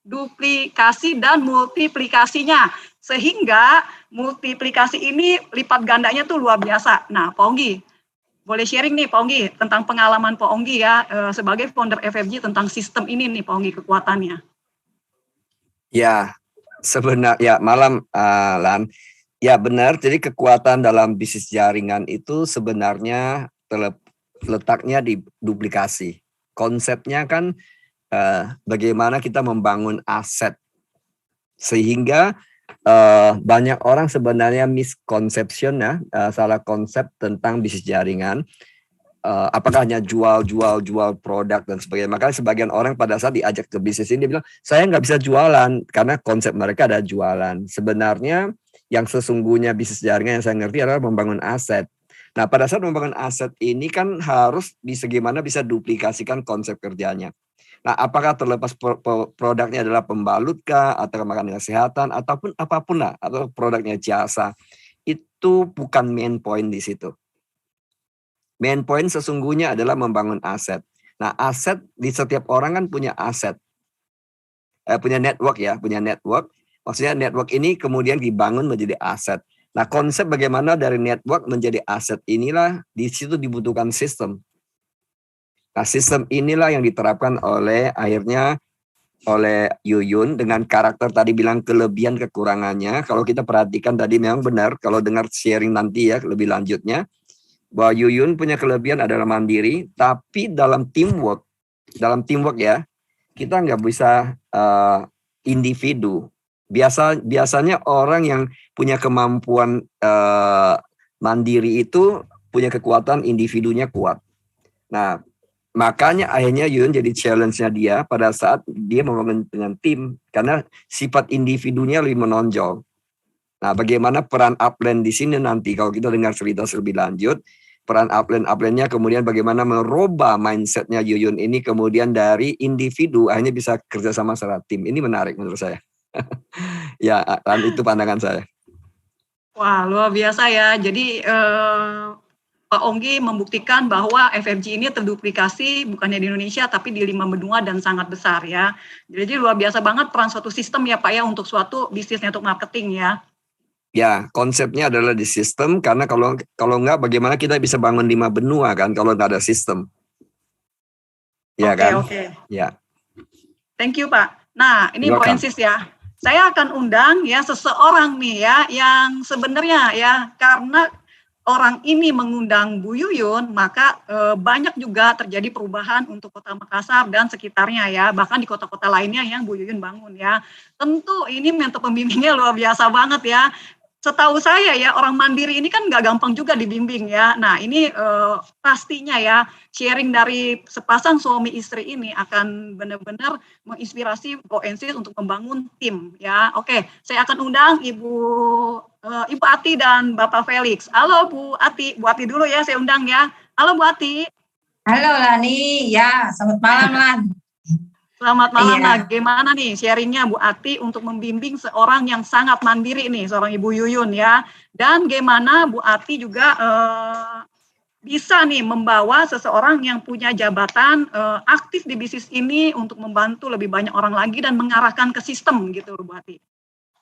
duplikasi dan multiplikasinya, sehingga multiplikasi ini lipat gandanya tuh luar biasa. Nah, Pak Onggi, boleh sharing nih Pak Onggi tentang pengalaman Pak Onggi ya sebagai founder FFG tentang sistem ini nih Pak Onggi, kekuatannya. Ya, sebenarnya malam Lan. Ya benar, jadi kekuatan dalam bisnis jaringan itu sebenarnya letaknya di duplikasi. Konsepnya kan bagaimana kita membangun aset Sehingga banyak orang sebenarnya misconception ya, salah konsep tentang bisnis jaringan. Apakah hanya jual produk dan sebagainya. Makanya sebagian orang pada saat diajak ke bisnis ini, dia bilang, saya nggak bisa jualan, karena konsep mereka ada jualan. Sebenarnya yang sesungguhnya bisnis jaringan yang saya ngerti adalah membangun aset. Nah, pada saat membangun aset ini kan harus gimana bisa duplikasikan konsep kerjanya. Nah, apakah terlepas produknya adalah pembalut kah, atau makanan kesehatan, ataupun apapun lah, atau produknya jasa, itu bukan main point di situ. Main point sesungguhnya adalah membangun aset. Nah, aset di setiap orang kan punya aset. Punya network ya, punya network. Maksudnya network ini kemudian dibangun menjadi aset. Nah, konsep bagaimana dari network menjadi aset inilah, di situ dibutuhkan sistem. Nah, sistem inilah yang diterapkan oleh Yuyun dengan karakter tadi bilang kelebihan kekurangannya. Kalau kita perhatikan tadi memang benar, kalau dengar sharing nanti ya lebih lanjutnya, bahwa Yuyun punya kelebihan adalah mandiri, tapi dalam teamwork ya, kita nggak bisa individu. Biasanya orang yang punya kemampuan mandiri itu punya kekuatan individunya kuat. Nah, makanya akhirnya Yuyun jadi challenge-nya dia pada saat dia membangun dengan tim, karena sifat individunya lebih menonjol. Nah, bagaimana peran upline di sini nanti kalau kita dengar cerita lebih lanjut, peran upline-nya kemudian bagaimana merubah mindset-nya Yuyun ini kemudian dari individu akhirnya bisa kerjasama secara tim. Ini menarik menurut saya. Ya, itu pandangan saya. Wah, luar biasa ya. Jadi Pak Onggi membuktikan bahwa FFG ini terduplikasi bukannya di Indonesia tapi di 5 benua dan sangat besar ya. Jadi luar biasa banget peran suatu sistem ya Pak ya untuk suatu bisnis network marketing ya. Ya, konsepnya adalah di sistem, karena kalau enggak bagaimana kita bisa bangun 5 benua kan kalau enggak ada sistem. Ya kan? Oke. Ya. Thank you Pak. Nah, ini Bu Ensis ya. Saya akan undang ya seseorang nih ya yang sebenarnya ya karena orang ini mengundang Bu Yuyun, maka banyak juga terjadi perubahan untuk Kota Makassar dan sekitarnya ya, bahkan di kota-kota lainnya yang Bu Yuyun bangun ya. Tentu ini mentor pembimbingnya luar biasa banget ya. Setahu saya ya orang mandiri ini kan nggak gampang juga dibimbing ya. Nah ini pastinya ya sharing dari sepasang suami istri ini akan benar-benar menginspirasi Bro Ensis untuk membangun tim ya. Oke, saya akan undang Ibu Ati dan Bapak Felix. Halo Bu Ati dulu ya saya undang ya. Halo Bu Ati. Halo Lani, ya selamat malam Lan. Selamat malam. Nah, gimana nih sharingnya Bu Ati untuk membimbing seorang yang sangat mandiri nih, seorang Ibu Yuyun ya. Dan gimana Bu Ati juga bisa nih membawa seseorang yang punya jabatan aktif di bisnis ini untuk membantu lebih banyak orang lagi dan mengarahkan ke sistem gitu Bu Ati.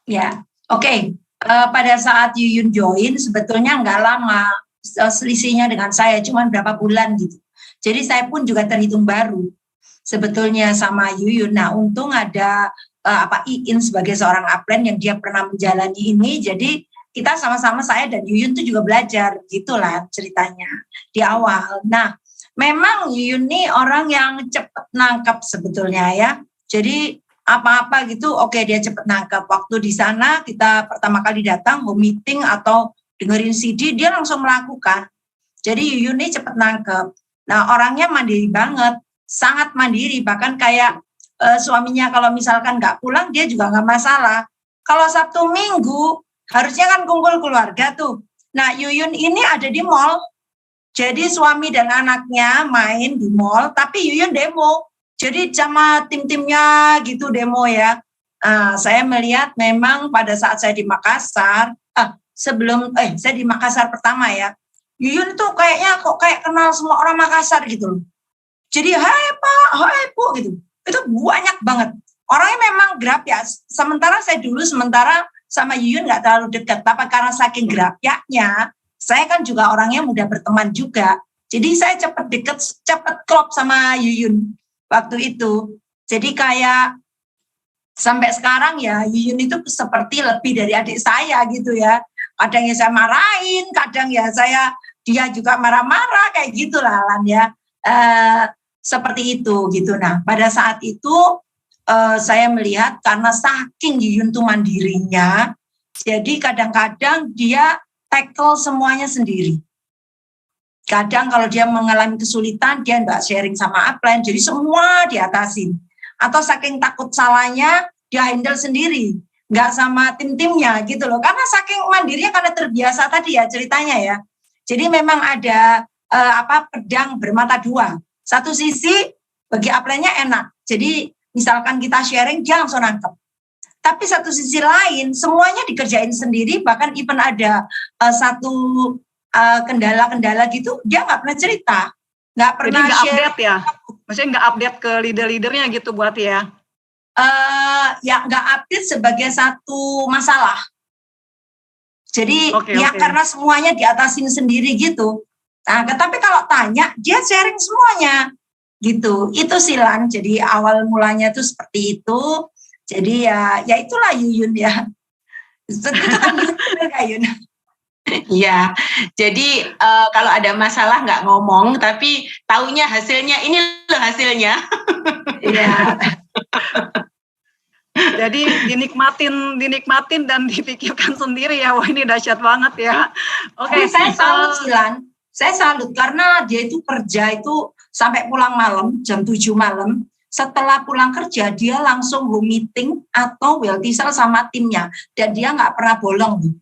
Ya, oke. Pada saat Yuyun join sebetulnya nggak lama selisihnya dengan saya, cuma berapa bulan gitu. Jadi saya pun juga terhitung baru sebetulnya sama Yuyun. Nah, untung ada Iin sebagai seorang upline yang dia pernah menjalani ini. Jadi kita sama-sama, saya dan Yuyun tuh juga belajar, gitulah ceritanya di awal. Nah, memang Yuyun nih orang yang cepat nangkap sebetulnya ya. Jadi apa-apa gitu, oke dia cepat nangkap. Waktu di sana kita pertama kali datang home meeting atau dengerin CD, dia langsung melakukan. Jadi Yuyun nih cepat nangkep. Nah, orangnya mandiri banget. Sangat mandiri, bahkan kayak suaminya kalau misalkan nggak pulang dia juga nggak masalah. Kalau Sabtu Minggu harusnya kan kumpul keluarga tuh. Nah Yuyun ini ada di mall, jadi suami dan anaknya main di mall, tapi Yuyun demo. Jadi sama tim-timnya gitu demo ya. Saya melihat memang pada saat saya di Makassar, saya di Makassar pertama ya, Yuyun tuh kayaknya kok kayak kenal semua orang Makassar gitu loh. Jadi hai Pak, hai Bu gitu. Itu banyak banget. Orangnya memang grab ya. Sementara sama Yuyun nggak terlalu dekat. Tapi karena saking grabnya, saya kan juga orangnya mudah berteman juga. Jadi saya cepat klop sama Yuyun waktu itu. Jadi kayak sampai sekarang ya Yuyun itu seperti lebih dari adik saya gitu ya. Kadang ya saya marahin, kadang ya dia juga marah-marah kayak gitulah Lan ya. Seperti itu gitu. Nah, pada saat itu saya melihat karena saking Yuyun tuh mandirinya, jadi kadang-kadang dia tackle semuanya sendiri. Kadang kalau dia mengalami kesulitan, dia nggak sharing sama upline, jadi semua diatasin. Atau saking takut salahnya, dia handle sendiri, nggak sama tim-timnya gitu loh. Karena saking mandirinya, karena terbiasa tadi ya ceritanya ya. Jadi memang ada pedang bermata dua. Satu sisi bagi upline-nya enak, jadi misalkan kita sharing, dia langsung nangkep. Tapi satu sisi lain, semuanya dikerjain sendiri, bahkan even ada satu kendala-kendala gitu, dia nggak pernah cerita. Nggak pernah nggak share. update ya? Maksudnya nggak update ke leader-leadernya gitu buat ya? Ya nggak update sebagai satu masalah. Jadi karena semuanya diatasin sendiri gitu. Nah, tapi kalau tanya, dia sharing semuanya. Gitu, itu Silan. Jadi awal mulanya tuh seperti itu. Jadi ya itulah Yuyun ya. Itu kan Yuyun. Ya, jadi kalau ada masalah nggak ngomong, tapi taunya hasilnya ini loh hasilnya. Iya. Jadi dinikmatin dan dipikirkan sendiri ya. Wah, ini dahsyat banget ya. Oke, saya salut Silan. Saya salut karena dia itu kerja itu sampai pulang malam, jam 7 malam. Setelah pulang kerja, dia langsung home meeting atau weltisel sama timnya. Dan dia nggak pernah bolong.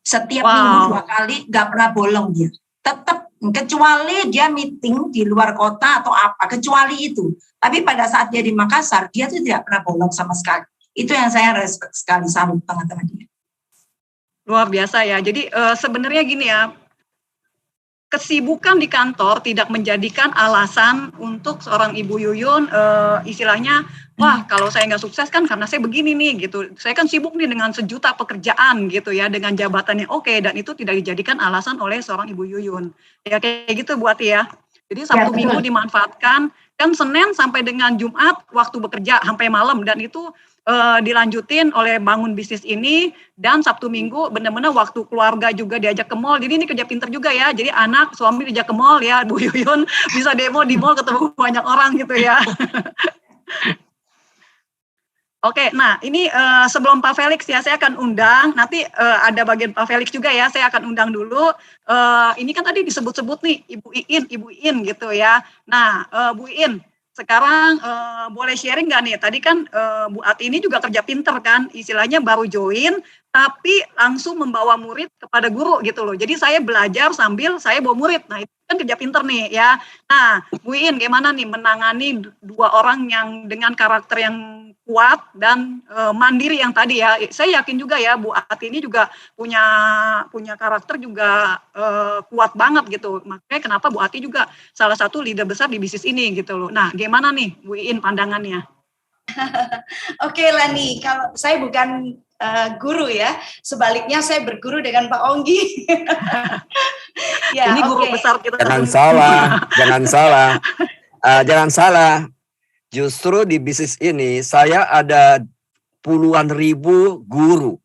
Setiap minggu 2 kali nggak pernah bolong dia. Tetap, kecuali dia meeting di luar kota atau apa, kecuali itu. Tapi pada saat dia di Makassar, dia tuh tidak pernah bolong sama sekali. Itu yang saya respect sekali, salut banget sama dia. Luar biasa ya. Jadi sebenarnya gini ya, kesibukan di kantor tidak menjadikan alasan untuk seorang Ibu Yuyun istilahnya, wah kalau saya nggak sukses kan karena saya begini nih gitu. Saya kan sibuk nih dengan sejuta pekerjaan gitu ya, dengan jabatan yang oke, dan itu tidak dijadikan alasan oleh seorang Ibu Yuyun. Ya kayak gitu buat ya. Jadi Sabtu Minggu dimanfaatkan, kan Senin sampai dengan Jumat waktu bekerja sampai malam, dan itu dilanjutin oleh bangun bisnis ini, dan Sabtu Minggu benar-benar waktu keluarga juga diajak ke mall. Jadi ini kerja pinter juga ya. Jadi anak, suami diajak ke mall ya, Bu Yuyun bisa demo di mall ketemu banyak orang gitu ya. Oke, nah ini sebelum Pak Felix ya, saya akan undang, nanti ada bagian Pak Felix juga ya, saya akan undang dulu. Ini kan tadi disebut-sebut nih, Ibu Iin gitu ya. Nah, Bu Iin, sekarang boleh sharing nggak nih? Tadi kan Bu Ati ini juga kerja pinter kan, istilahnya baru join, tapi langsung membawa murid kepada guru gitu loh. Jadi saya belajar sambil saya bawa murid. Nah itu kan kerja pinter nih ya. Nah Bu Iin gimana nih menangani 2 orang yang dengan karakter yang kuat dan mandiri yang tadi ya. Saya yakin juga ya Bu Ati ini juga punya karakter juga kuat banget gitu. Makanya kenapa Bu Ati juga salah satu leader besar di bisnis ini gitu loh. Nah gimana nih Bu Iin pandangannya? Oke Lani, kalau saya bukan guru ya, sebaliknya saya berguru dengan Pak Onggi. Ya, ini guru besar kita. Jangan salah. Justru di bisnis ini saya ada puluhan ribu guru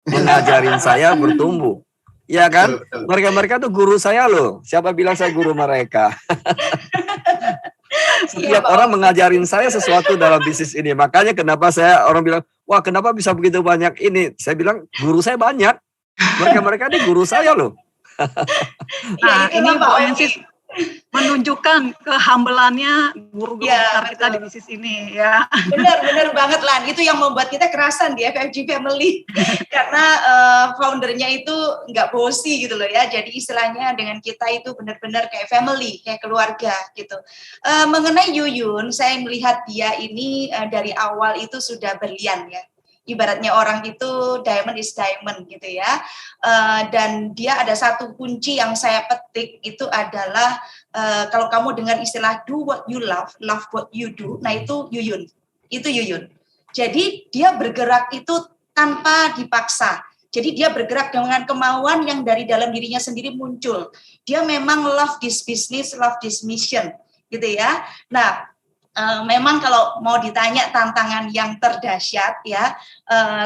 mengajarin saya bertumbuh. Ya kan? Mereka tuh guru saya loh. Siapa bilang saya guru mereka? Setiap orang mengajarin saya sesuatu dalam bisnis ini. Makanya kenapa orang bilang, wah kenapa bisa begitu banyak ini? Saya bilang, guru saya banyak. Mereka ini guru saya loh. Nah ini Bu Ensis menunjukkan kehambelannya guru-guru besar kita di bisnis ini ya. Benar banget Lan, itu yang membuat kita kerasan di FFG Family karena foundernya itu nggak bosi gitu loh ya, jadi istilahnya dengan kita itu benar-benar kayak family, kayak keluarga gitu. Mengenai Yuyun, saya melihat dia ini dari awal itu sudah berlian ya. Ibaratnya orang itu diamond is diamond gitu ya, dan dia ada satu kunci yang saya petik itu adalah kalau kamu dengar istilah do what you love what you do, nah itu Yuyun. Jadi dia bergerak itu tanpa dipaksa. Jadi dia bergerak dengan kemauan yang dari dalam dirinya sendiri muncul. Dia memang love this business, love this mission gitu ya. Nah memang kalau mau ditanya tantangan yang terdahsyat ya,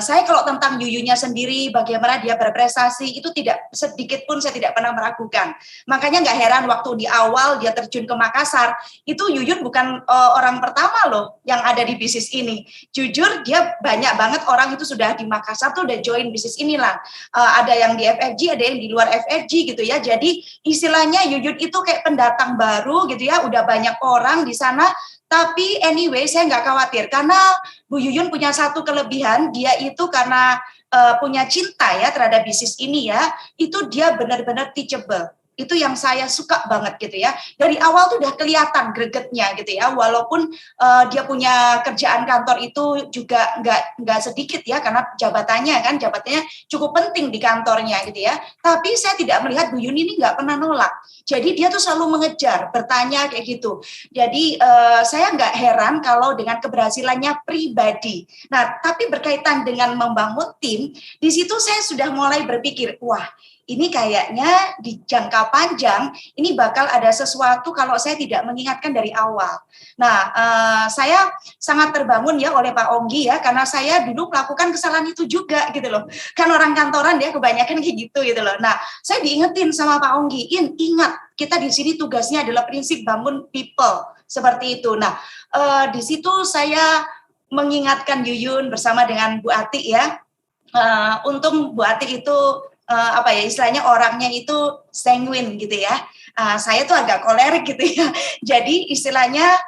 saya kalau tentang Yuyunnya sendiri bagaimana dia berprestasi itu tidak sedikit pun saya tidak pernah meragukan. Makanya nggak heran waktu di awal dia terjun ke Makassar, itu Yuyun bukan orang pertama loh yang ada di bisnis ini. Jujur dia banyak banget orang itu sudah di Makassar tuh udah join bisnis inilah. Ada yang di FFG, ada yang di luar FFG gitu ya. Jadi istilahnya Yuyun itu kayak pendatang baru gitu ya, udah banyak orang di sana. Tapi anyway, saya nggak khawatir karena Bu Yuyun punya satu kelebihan, dia itu karena punya cinta ya terhadap bisnis ini ya, itu dia benar-benar teachable. Itu yang saya suka banget gitu ya. Dari awal tuh udah kelihatan gregetnya gitu ya. Walaupun dia punya kerjaan kantor itu juga nggak sedikit ya, karena jabatannya cukup penting di kantornya gitu ya. Tapi saya tidak melihat Bu Yun ini nggak pernah nolak. Jadi dia tuh selalu mengejar, bertanya kayak gitu. Jadi saya nggak heran kalau dengan keberhasilannya pribadi. Nah, tapi berkaitan dengan membangun tim, di situ saya sudah mulai berpikir, wah, ini kayaknya di jangka panjang ini bakal ada sesuatu kalau saya tidak mengingatkan dari awal. Nah, saya sangat terbangun ya oleh Pak Onggi ya, karena saya dulu melakukan kesalahan itu juga gitu loh. Kan orang kantoran ya kebanyakan kayak gitu loh. Nah, saya diingetin sama Pak Onggi, ingat kita di sini tugasnya adalah prinsip bangun people seperti itu. Nah, di situ saya mengingatkan Yuyun bersama dengan Bu Ati ya. Untung Bu Ati itu istilahnya orangnya itu sanguin gitu ya. Saya tuh agak kolerik gitu ya. Jadi istilahnya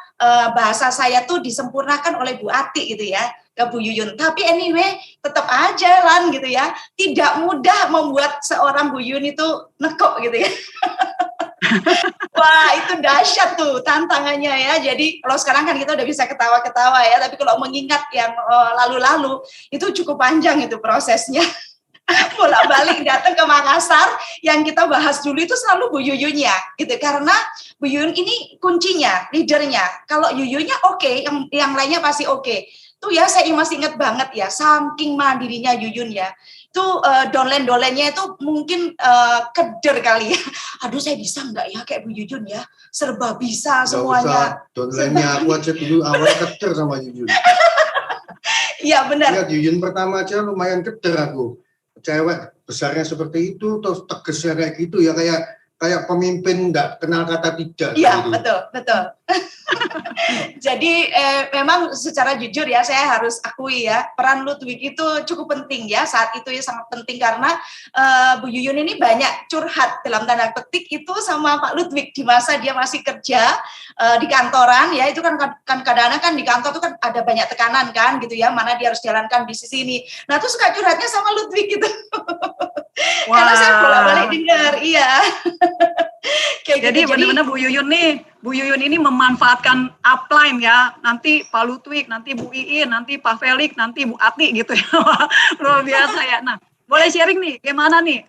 bahasa saya tuh disempurnakan oleh Bu Ati gitu ya ke Bu Yuyun. Tapi anyway tetap aja Lan gitu ya. Tidak mudah membuat seorang Bu Yuyun itu nekok gitu ya. Wah, itu dahsyat tuh tantangannya ya. Jadi kalau sekarang kan kita udah bisa ketawa-ketawa ya. Tapi kalau mengingat yang lalu-lalu itu cukup panjang itu prosesnya. Bolak-balik datang ke Makassar, yang kita bahas dulu itu selalu Bu Yuyunnya gitu, karena Bu Yuyun ini kuncinya, leadernya. Kalau Yuyunnya oke, yang lainnya pasti oke. Tuh ya saya masih ingat banget ya, saking mandirinya Yuyun ya. Itu dolen-dolennya itu mungkin keder kali ya. Aduh, saya bisa nggak ya kayak Bu Yuyun ya, serba bisa semuanya. Dolennya aku aja dulu awal keder sama Yuyun. Iya benar. Lihat Yuyun pertama aja lumayan keder aku. Cewek besarnya seperti itu, terus tegasnya kayak gitu ya, kayak pemimpin nggak kenal kata tidak. Iya gitu. betul. Jadi memang secara jujur ya saya harus akui ya, peran Ludwig itu cukup penting ya, saat itu ya sangat penting karena Bu Yuyun ini banyak curhat dalam tanda petik itu sama Pak Ludwig di masa dia masih kerja di kantoran ya. Itu kan kadang-kadang kan di kantor itu kan ada banyak tekanan kan gitu ya, mana dia harus jalankan bisnis ini. Nah tuh suka curhatnya sama Ludwig gitu. Karena saya bolak-balik dengar, iya. Jadi benar-benar Bu Yuyun ini memanfaatkan upline ya. Nanti Pak Ludwig, nanti Bu Iin, nanti Pak Felix, nanti Bu Ati gitu ya. Luar biasa ya. Nah, boleh sharing nih, gimana nih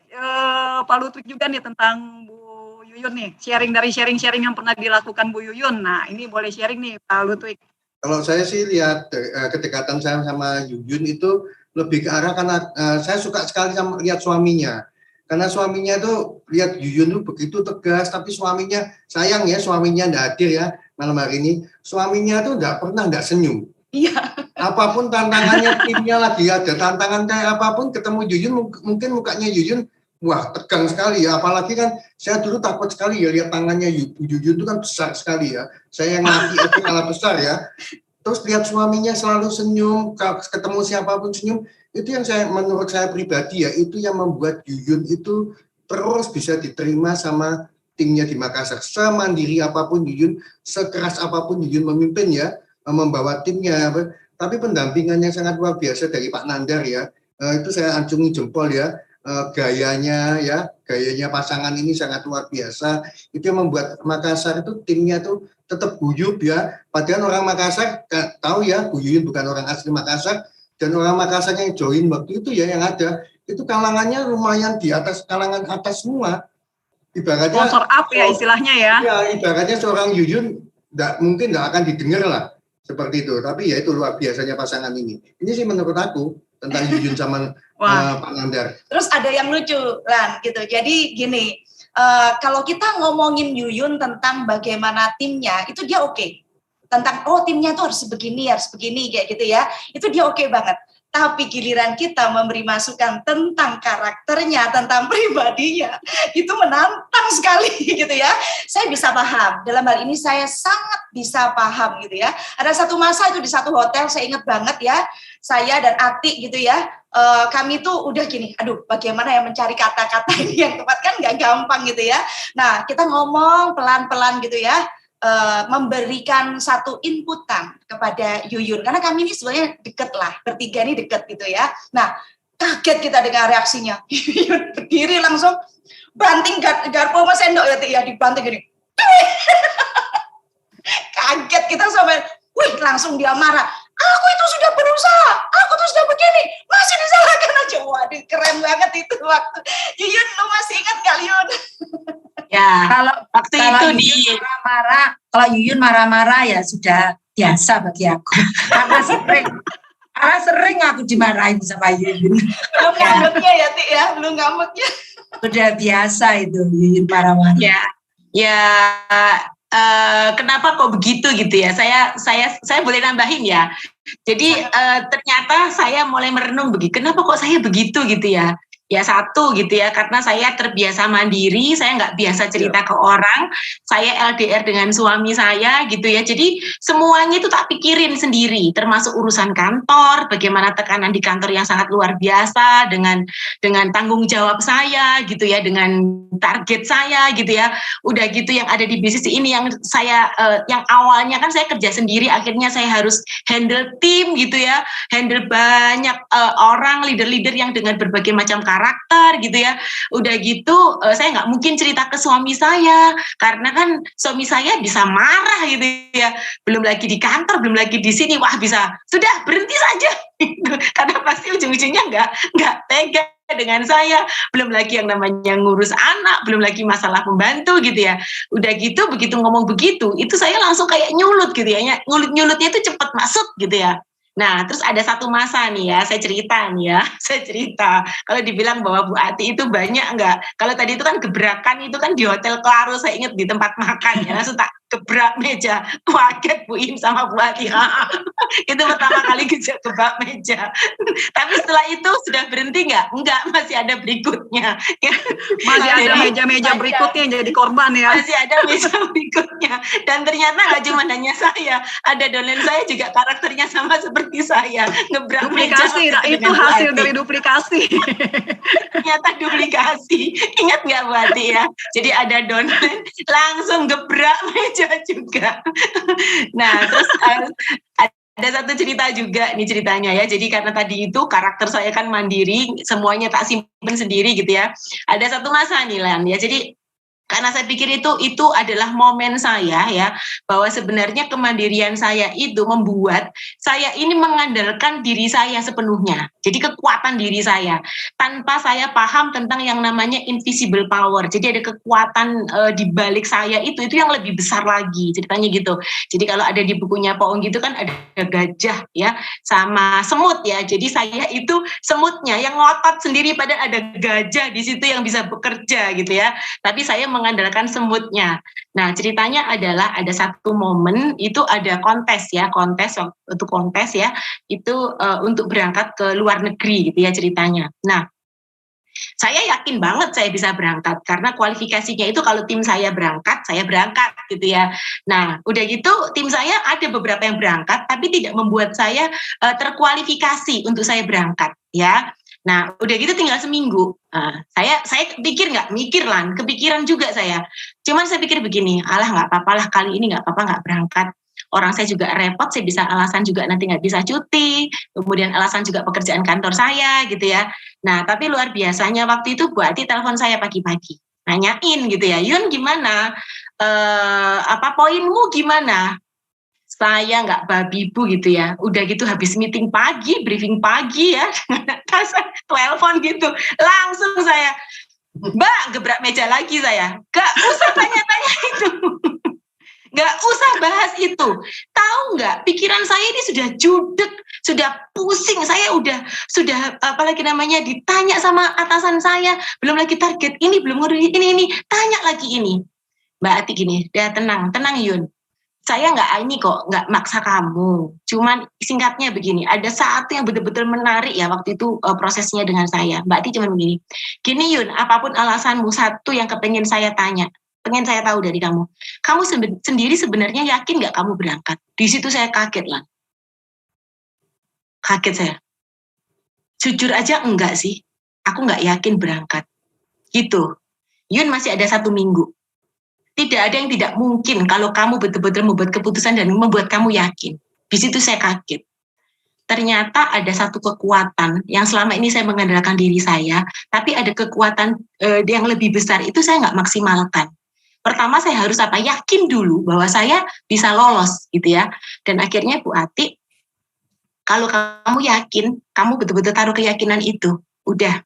Pak Ludwig juga nih tentang Bu Yuyun nih. Sharing dari sharing-sharing yang pernah dilakukan Bu Yuyun. Nah, ini boleh sharing nih Pak Ludwig. Kalau saya sih lihat kedekatan saya sama Yuyun itu lebih ke arah karena saya suka sekali sama lihat suaminya. Karena suaminya tuh lihat Yuyun tuh begitu tegas, tapi suaminya sayang ya, suaminya nggak hadir ya malam hari ini. Suaminya tuh nggak senyum. Iya. Apapun tantangannya, timnya lagi ada tantangan kayak apapun, ketemu Yuyun mungkin mukanya Yuyun wah tegang sekali ya. Apalagi kan saya dulu takut sekali ya lihat tangannya Yuyun itu kan besar sekali ya. Saya yang laki itu malah besar ya. Terus lihat suaminya selalu senyum, ketemu siapapun senyum. Itu yang menurut saya pribadi ya, itu yang membuat Yuyun itu terus bisa diterima sama timnya di Makassar. Semandiri apapun Yuyun, sekeras apapun Yuyun memimpin ya, membawa timnya. Tapi pendampingannya sangat luar biasa dari Pak Nandar ya. Itu saya acungi jempol ya. Gayanya pasangan ini sangat luar biasa. Itu yang membuat Makassar itu timnya tuh tetap guyup ya. Padahal orang Makassar tahu ya, Bu Yuyun bukan orang asli Makassar. Dan orang Makassar yang join waktu itu ya yang ada, itu kalangannya lumayan di atas, kalangan atas semua. Ibaratnya sponsor up ya istilahnya ya. Ya, ibaratnya seorang Yuyun mungkin nggak akan didengar lah seperti itu. Tapi ya itu luar biasanya pasangan ini. Ini sih menurut aku tentang Yuyun sama Pak Nandar. Terus ada yang lucu Lan gitu. Jadi gini, kalau kita ngomongin Yuyun tentang bagaimana timnya, itu dia oke. tentang timnya tuh harus begini kayak gitu ya. Itu dia oke banget. Tapi giliran kita memberi masukan tentang karakternya, tentang pribadinya, itu menantang sekali gitu ya. Saya bisa paham, dalam hal ini saya sangat bisa paham gitu ya. Ada satu masa itu di satu hotel, saya ingat banget ya, saya dan Ati gitu ya, kami tuh udah gini, aduh bagaimana ya mencari kata-kata ini yang tepat, kan nggak gampang gitu ya. Nah kita ngomong pelan-pelan gitu ya, memberikan satu inputan kepada Yuyun, karena kami ini sebenarnya deket lah, bertiga ini deket gitu ya. Nah kaget kita dengan reaksinya, Yuyun berdiri langsung banting garpu sama sendok ya dibanting gini. Kaget kita sampai, langsung dia marah. Aku itu sudah berusaha, aku tuh sudah begini, masih disalahkan aja. Waduh, keren banget itu waktu. Yuyun, lu masih ingat gak, Yuyun? Ya, Kalau waktu itu kalau Yuyun marah-marah ya sudah biasa bagi aku. Karena sering aku dimarahin sama Yuyun. Belum ngambeknya ya, Ti ya, belum ngambeknya. Sudah biasa itu Yuyun marah-marah. Ya, kenapa kok begitu gitu ya? Saya boleh nambahin ya. Jadi ternyata saya mulai merenung kenapa kok saya begitu gitu ya? Ya satu gitu ya, karena saya terbiasa mandiri, saya nggak biasa cerita ke orang, saya LDR dengan suami saya gitu ya, jadi semuanya itu tak pikirin sendiri, termasuk urusan kantor, bagaimana tekanan di kantor yang sangat luar biasa, dengan tanggung jawab saya gitu ya, dengan target saya gitu ya, udah gitu yang ada di bisnis ini yang saya, yang awalnya kan saya kerja sendiri, akhirnya saya harus handle tim gitu ya, handle banyak orang, leader-leader yang dengan berbagai macam karakter gitu ya, udah gitu saya nggak mungkin cerita ke suami saya karena kan suami saya bisa marah gitu ya, belum lagi di kantor, belum lagi di sini, wah bisa sudah berhenti saja karena pasti ujung-ujungnya nggak tega dengan saya, belum lagi yang namanya ngurus anak, belum lagi masalah pembantu gitu ya, udah gitu begitu ngomong begitu itu saya langsung kayak nyulut gitu ya, nyulutnya itu cepat masuk gitu ya. Nah, terus ada satu masa nih ya, saya cerita. Kalau dibilang bahwa Bu Ati itu banyak enggak? Kalau tadi itu kan gebrakan itu kan di Hotel Claro, saya ingat di tempat makan ya, langsung tak gebrak meja, kaget Bu Im sama Bu Ati. Itu pertama kali gebrak meja. Tapi setelah itu sudah berhenti enggak? Enggak, masih ada berikutnya. Masih ada meja-meja berikutnya yang jadi korban ya. Masih ada meja berikutnya. Dan ternyata nggak cuma hanya saya, ada downline saya juga karakternya sama seperti saya, ngebrak duplikasi. Nah, itu hasil dari duplikasi. Ternyata duplikasi. Ingat nggak Bu Ati ya? Jadi ada downline langsung gebrak meja juga. Nah, terus ada satu cerita juga nih ceritanya ya. Jadi karena tadi itu karakter saya kan mandiri, semuanya tak simpen sendiri gitu ya. Ada satu masa nih Lan ya. Jadi karena saya pikir itu adalah momen saya ya, bahwa sebenarnya kemandirian saya itu membuat saya ini mengandalkan diri saya sepenuhnya. Jadi kekuatan diri saya tanpa saya paham tentang yang namanya invisible power. Jadi ada kekuatan di balik saya itu yang lebih besar lagi ceritanya gitu. Jadi kalau ada di bukunya Pak Ong gitu kan ada gajah ya sama semut ya. Jadi saya itu semutnya yang ngotot sendiri, padahal ada gajah di situ yang bisa bekerja gitu ya. Tapi saya mengandalkan semutnya. Nah ceritanya adalah ada satu momen itu ada kontes ya, itu untuk berangkat ke luar negeri gitu ya ceritanya. Nah saya yakin banget saya bisa berangkat karena kualifikasinya itu kalau tim saya berangkat gitu ya. Nah udah gitu tim saya ada beberapa yang berangkat tapi tidak membuat saya terkualifikasi untuk saya berangkat ya. Nah, udah gitu tinggal seminggu. Saya mikir lah, kepikiran juga saya. Cuman saya pikir begini, alah nggak apa-apa lah kali ini nggak apa-apa nggak berangkat. Orang saya juga repot, saya bisa alasan juga nanti nggak bisa cuti. Kemudian alasan juga pekerjaan kantor saya gitu ya. Nah, tapi luar biasanya waktu itu Bu Ati telepon saya pagi-pagi, nanyain gitu ya, Yun gimana? Poinmu gimana? Saya nggak babi bu gitu ya, udah gitu habis meeting pagi, briefing pagi ya, telepon gitu, langsung saya, Mbak, gebrak meja lagi saya, nggak usah tanya-tanya itu, nggak usah bahas itu, tahu nggak, pikiran saya ini sudah judek, sudah pusing, saya sudah apalagi namanya ditanya sama atasan saya, belum lagi target ini, belum ngurus ini, tanya lagi ini, Mbak Ati gini, udah tenang Yun. saya nggak maksa kamu. Cuman singkatnya begini, ada satu yang betul-betul menarik ya waktu itu prosesnya dengan saya. Mbak Ti cuma begini, gini Yun, apapun alasanmu, satu yang kepengen saya tanya, pengen saya tahu dari kamu. Kamu sendiri sebenarnya yakin nggak kamu berangkat? Di situ saya kaget lah. Kaget saya. Jujur aja enggak sih. Aku nggak yakin berangkat. Gitu. Yun masih ada 1 minggu. Tidak ada yang tidak mungkin kalau kamu betul-betul membuat keputusan dan membuat kamu yakin. Di situ saya kaget. Ternyata ada satu kekuatan yang selama ini saya mengandalkan diri saya, tapi ada kekuatan yang lebih besar, itu saya nggak maksimalkan. Pertama saya harus yakin dulu bahwa saya bisa lolos gitu ya. Dan akhirnya Bu Ati, kalau kamu yakin, kamu betul-betul taruh keyakinan itu, udah,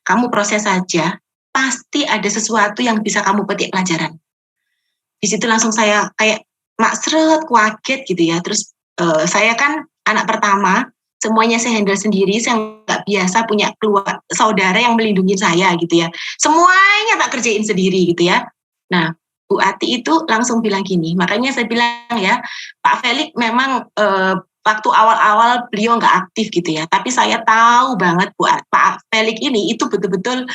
kamu proses saja, pasti ada sesuatu yang bisa kamu petik pelajaran. Di situ langsung saya kayak maksret, kaget gitu ya. Terus saya kan anak pertama, semuanya saya handle sendiri, saya nggak biasa punya saudara yang melindungi saya gitu ya. Semuanya tak kerjain sendiri gitu ya. Nah, Bu Ati itu langsung bilang gini, makanya saya bilang ya, Pak Felix memang waktu awal-awal beliau nggak aktif gitu ya, tapi saya tahu banget Pak Felix ini itu betul-betul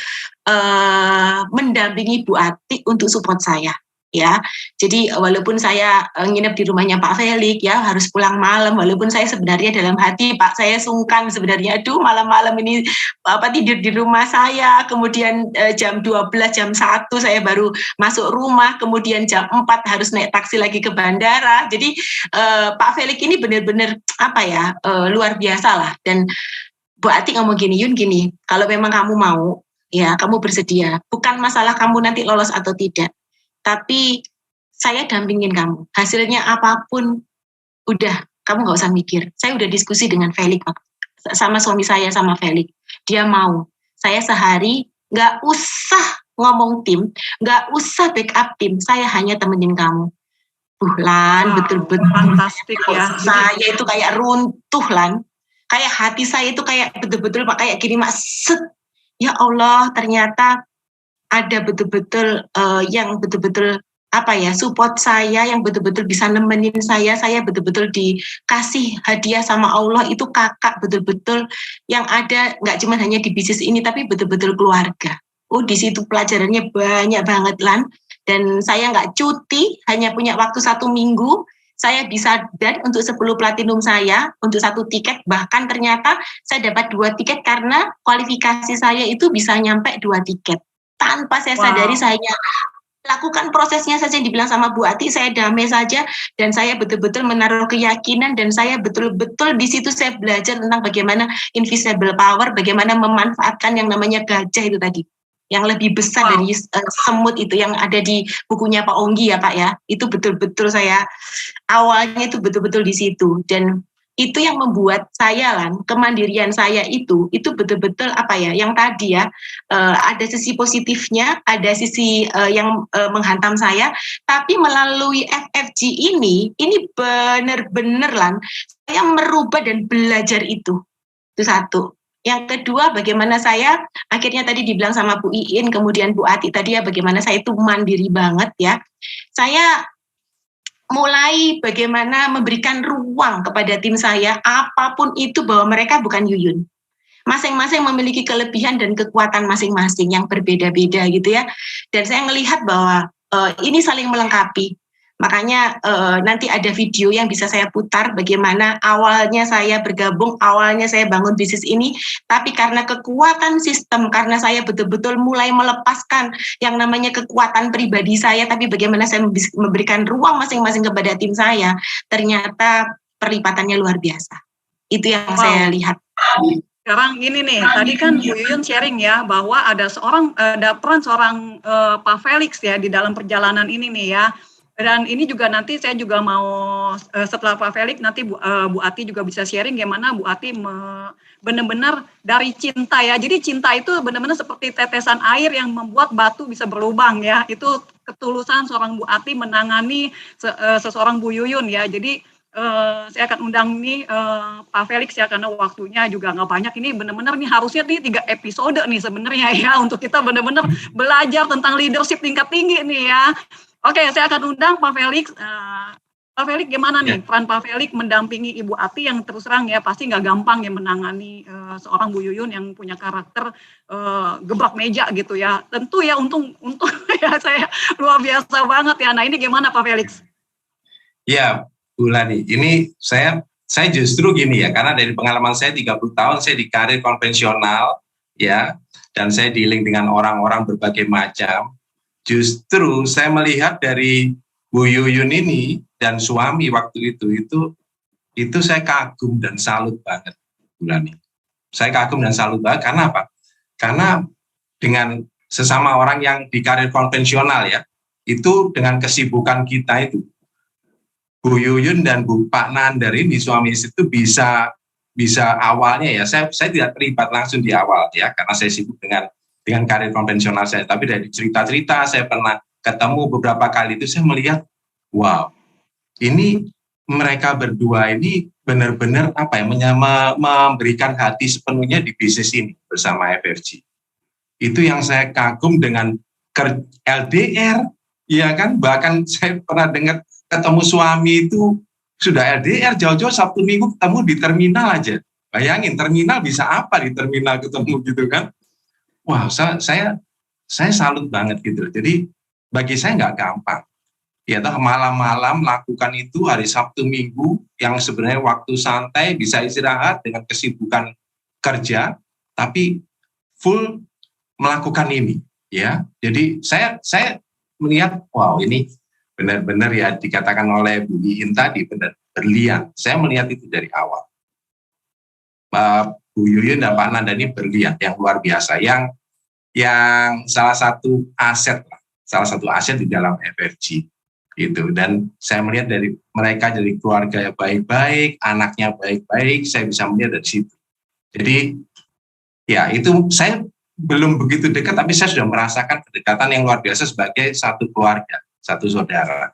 mendampingi Bu Ati untuk support saya. Ya, jadi walaupun saya nginep di rumahnya Pak Felix ya, harus pulang malam, walaupun saya sebenarnya dalam hati Pak saya sungkan sebenarnya, aduh malam-malam ini tidur di rumah saya, kemudian jam 12, jam 1 saya baru masuk rumah, kemudian jam 4 harus naik taksi lagi ke bandara. Jadi Pak Felix ini benar-benar luar biasa lah. Dan Bu Ati ngomong gini, Yun gini, kalau memang kamu mau, ya kamu bersedia, bukan masalah kamu nanti lolos atau tidak, tapi saya dampingin kamu. Hasilnya apapun, udah, kamu nggak usah mikir. Saya udah diskusi dengan Felix, sama suami saya, sama Felix. Dia mau. Saya sehari nggak usah ngomong tim, nggak usah backup tim. Saya hanya temenin kamu. Lan, betul-betul. Fantastik ya. Saya itu kayak runtuh, Lan. Kayak hati saya itu kayak betul-betul kayak gini, maksud. Ya Allah, ternyata ada betul-betul yang betul-betul support saya, yang betul-betul bisa nemenin saya betul-betul dikasih hadiah sama Allah, itu kakak betul-betul yang ada, nggak cuma hanya di bisnis ini, tapi betul-betul keluarga. Di situ pelajarannya banyak banget, Lan. Dan saya nggak cuti, hanya punya waktu 1 minggu, saya bisa dan untuk 10 platinum saya, untuk 1 tiket, bahkan ternyata saya dapat 2 tiket karena kualifikasi saya itu bisa nyampe 2 tiket. Tanpa saya sadari, saya lakukan prosesnya saja yang dibilang sama Bu Ati, saya damai saja, dan saya betul-betul menaruh keyakinan, dan saya betul-betul di situ saya belajar tentang bagaimana invisible power, bagaimana memanfaatkan yang namanya gajah itu tadi, yang lebih besar dari semut itu, yang ada di bukunya Pak Onggi ya Pak ya, itu betul-betul saya, awalnya itu betul-betul di situ, dan itu yang membuat saya, Lan, kemandirian saya itu betul-betul yang tadi ya, ada sisi positifnya, ada sisi yang menghantam saya, tapi melalui FFG ini benar-benar, Lan, saya merubah dan belajar itu satu. Yang kedua, bagaimana saya akhirnya tadi dibilang sama Bu Iin, kemudian Bu Ati tadi ya, bagaimana saya itu mandiri banget ya, saya mulai bagaimana memberikan ruang kepada tim saya, apapun itu, bahwa mereka bukan Yuyun. Masing-masing memiliki kelebihan dan kekuatan masing-masing yang berbeda-beda gitu ya. Dan saya melihat bahwa ini saling melengkapi. Makanya nanti ada video yang bisa saya putar bagaimana awalnya saya bergabung, awalnya saya bangun bisnis ini, tapi karena kekuatan sistem, karena saya betul-betul mulai melepaskan yang namanya kekuatan pribadi saya, tapi bagaimana saya memberikan ruang masing-masing kepada tim saya, ternyata perlipatannya luar biasa. Itu yang saya lihat. Sekarang ini nih, tadi kan Bu Yuyun sharing ya, bahwa ada peran seorang Pak Felix ya di dalam perjalanan ini nih ya. Dan ini juga nanti saya juga mau setelah Pak Felix nanti Bu Ati juga bisa sharing gimana Bu Ati benar-benar dari cinta ya. Jadi cinta itu benar-benar seperti tetesan air yang membuat batu bisa berlubang ya. Itu ketulusan seorang Bu Ati menangani seseorang Bu Yuyun ya. Jadi saya akan undang nih Pak Felix ya, karena waktunya juga nggak banyak. Ini benar-benar nih harusnya nih 3 episode nih sebenarnya ya, untuk kita benar-benar belajar tentang leadership tingkat tinggi nih ya. Oke, saya akan undang Pak Felix. Pak Felix gimana nih peran Pak Felix mendampingi Ibu Ati yang terus terang ya pasti nggak gampang ya menangani seorang Bu Yuyun yang punya karakter gebrak meja gitu ya. Tentu ya untung ya saya luar biasa banget ya. Nah ini gimana Pak Felix? Ya Bu Lani, ini saya justru gini ya, karena dari pengalaman saya 30 tahun saya di karir konvensional ya, dan saya dealing dengan orang-orang berbagai macam. Justru saya melihat dari Bu Yuyun ini dan suami waktu itu saya kagum dan salut banget, Bu Lani. Saya kagum dan salut banget karena apa? Karena dengan sesama orang yang di karir konvensional ya, itu dengan kesibukan kita itu, Bu Yuyun dan Pak Nandar ini suami istri itu bisa awalnya ya, saya tidak terlibat langsung di awal ya, karena saya sibuk dengan karir konvensional saya. Tapi dari cerita-cerita saya pernah ketemu beberapa kali itu saya melihat, wow, ini mereka berdua ini benar-benar memberikan hati sepenuhnya di bisnis ini bersama FFG. Itu yang saya kagum dengan LDR, ya kan? Bahkan saya pernah dengar ketemu suami itu sudah LDR jauh-jauh Sabtu Minggu ketemu di terminal aja. Bayangin terminal bisa apa di terminal ketemu gitu kan? Wow, saya salut banget gitu. Jadi bagi saya nggak gampang. Ya toh malam-malam lakukan itu hari Sabtu Minggu yang sebenarnya waktu santai bisa istirahat dengan kesibukan kerja, tapi full melakukan ini. Ya, jadi saya melihat, wow ini benar-benar ya dikatakan oleh Bu Iin tadi benar berlian. Saya melihat itu dari awal. Bu Yuyun dan Pak Nanda ini berlian yang luar biasa, yang salah satu aset di dalam FFG itu. Dan saya melihat dari mereka dari keluarga yang baik-baik, anaknya baik-baik, saya bisa melihat dari situ. Jadi ya itu saya belum begitu dekat, tapi saya sudah merasakan kedekatan yang luar biasa sebagai satu keluarga, satu saudara.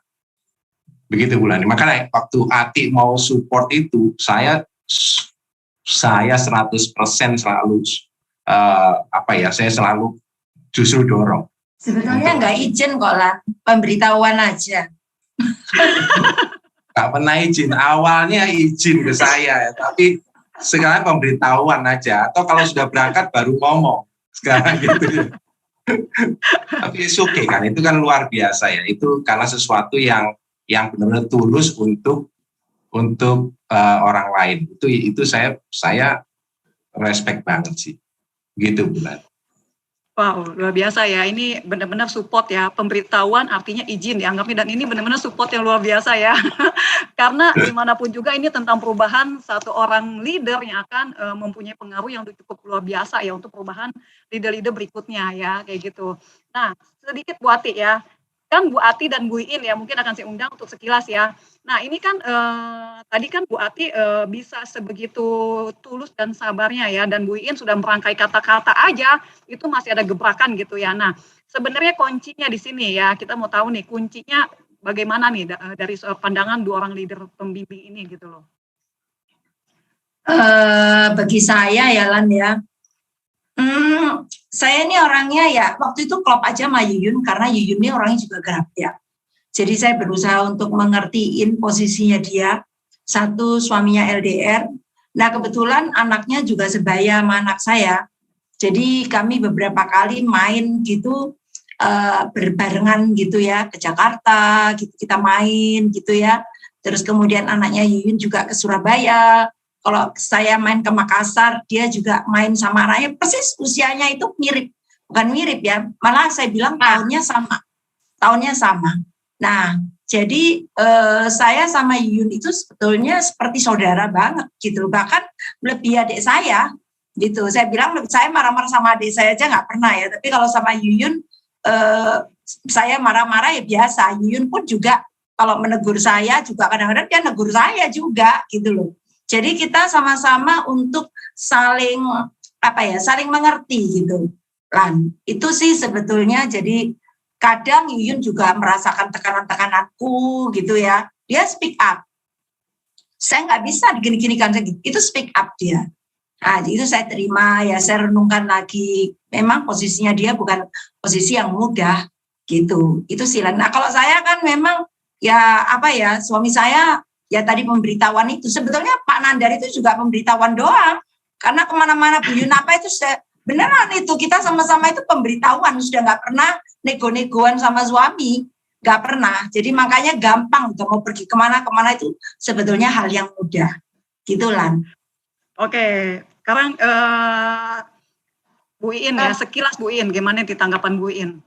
Begitu Bu Lani. Makanya waktu Ati mau support itu, saya 100% selalu saya selalu justru dorong. Sebetulnya nggak izin kok lah, pemberitahuan aja. Nggak pernah izin, awalnya izin ke saya, tapi sekarang pemberitahuan aja. Atau kalau sudah berangkat baru ngomong sekarang gitu ya. Tapi it's okay kan, itu kan luar biasa ya. Itu karena sesuatu yang benar-benar tulus untuk orang lain. Itu saya respect banget sih. Gitu bulan. Wow, luar biasa ya. Ini benar-benar support ya. Pemberitahuan artinya izin dianggapnya, dan ini benar-benar support yang luar biasa ya. Karena dimanapun juga ini tentang perubahan satu orang leader yang akan mempunyai pengaruh yang cukup luar biasa ya untuk perubahan leader-leader berikutnya ya, kayak gitu. Nah, sedikit Bu Ati ya. Kan Bu Ati dan Bu Iin ya mungkin akan saya undang untuk sekilas ya. Nah ini kan tadi kan Bu Ati bisa sebegitu tulus dan sabarnya ya, dan Bu Iin sudah merangkai kata-kata aja itu masih ada gebrakan gitu ya. Nah sebenarnya kuncinya di sini ya, kita mau tahu nih kuncinya bagaimana nih dari pandangan dua orang leader pembimbing ini gitu loh. Bagi saya ya Lan ya, saya ini orangnya ya waktu itu klop aja sama Yuyun karena Yuyun ini orangnya juga gerak ya. Jadi saya berusaha untuk mengertiin posisinya dia. Satu, suaminya LDR. Nah kebetulan anaknya juga sebaya sama anak saya. Jadi kami beberapa kali main gitu berbarengan gitu ya ke Jakarta gitu, kita main gitu ya. Terus kemudian anaknya Yuyun juga ke Surabaya. Kalau saya main ke Makassar, dia juga main sama anaknya, persis usianya itu mirip. Bukan mirip ya, malah saya bilang tahunnya sama. Nah, jadi saya sama Yuyun itu sebetulnya seperti saudara banget gitu. Bahkan lebih adik saya gitu. Saya bilang saya marah-marah sama adik saya aja nggak pernah ya. Tapi kalau sama Yuyun, saya marah-marah ya biasa. Yuyun pun juga kalau menegur saya juga kadang-kadang dia negur saya juga gitu loh. Jadi kita sama-sama untuk saling mengerti gitu. Lan, itu sih sebetulnya jadi kadang Yuyun juga merasakan tekanan-tekananku gitu ya. Dia speak up. Saya nggak bisa digini-ginikan gitu. Itu speak up dia. Nah, itu saya terima ya, saya renungkan lagi. Memang posisinya dia bukan posisi yang mudah gitu. Itu sih Lan. Nah, kalau saya kan memang ya apa ya, suami saya ya tadi pemberitahuan itu. Sebetulnya Pak Nandar itu juga pemberitahuan doang. Karena kemana-mana Bu Yun apa itu beneran itu, kita sama-sama itu pemberitahuan, sudah nggak pernah nego-negoan sama suami, nggak pernah. Jadi makanya gampang untuk mau pergi kemana-kemana itu sebetulnya hal yang mudah. Gitu Lan. Oke, sekarang Bu Iin ya, sekilas Bu Iin, gimana di tanggapan Bu Iin?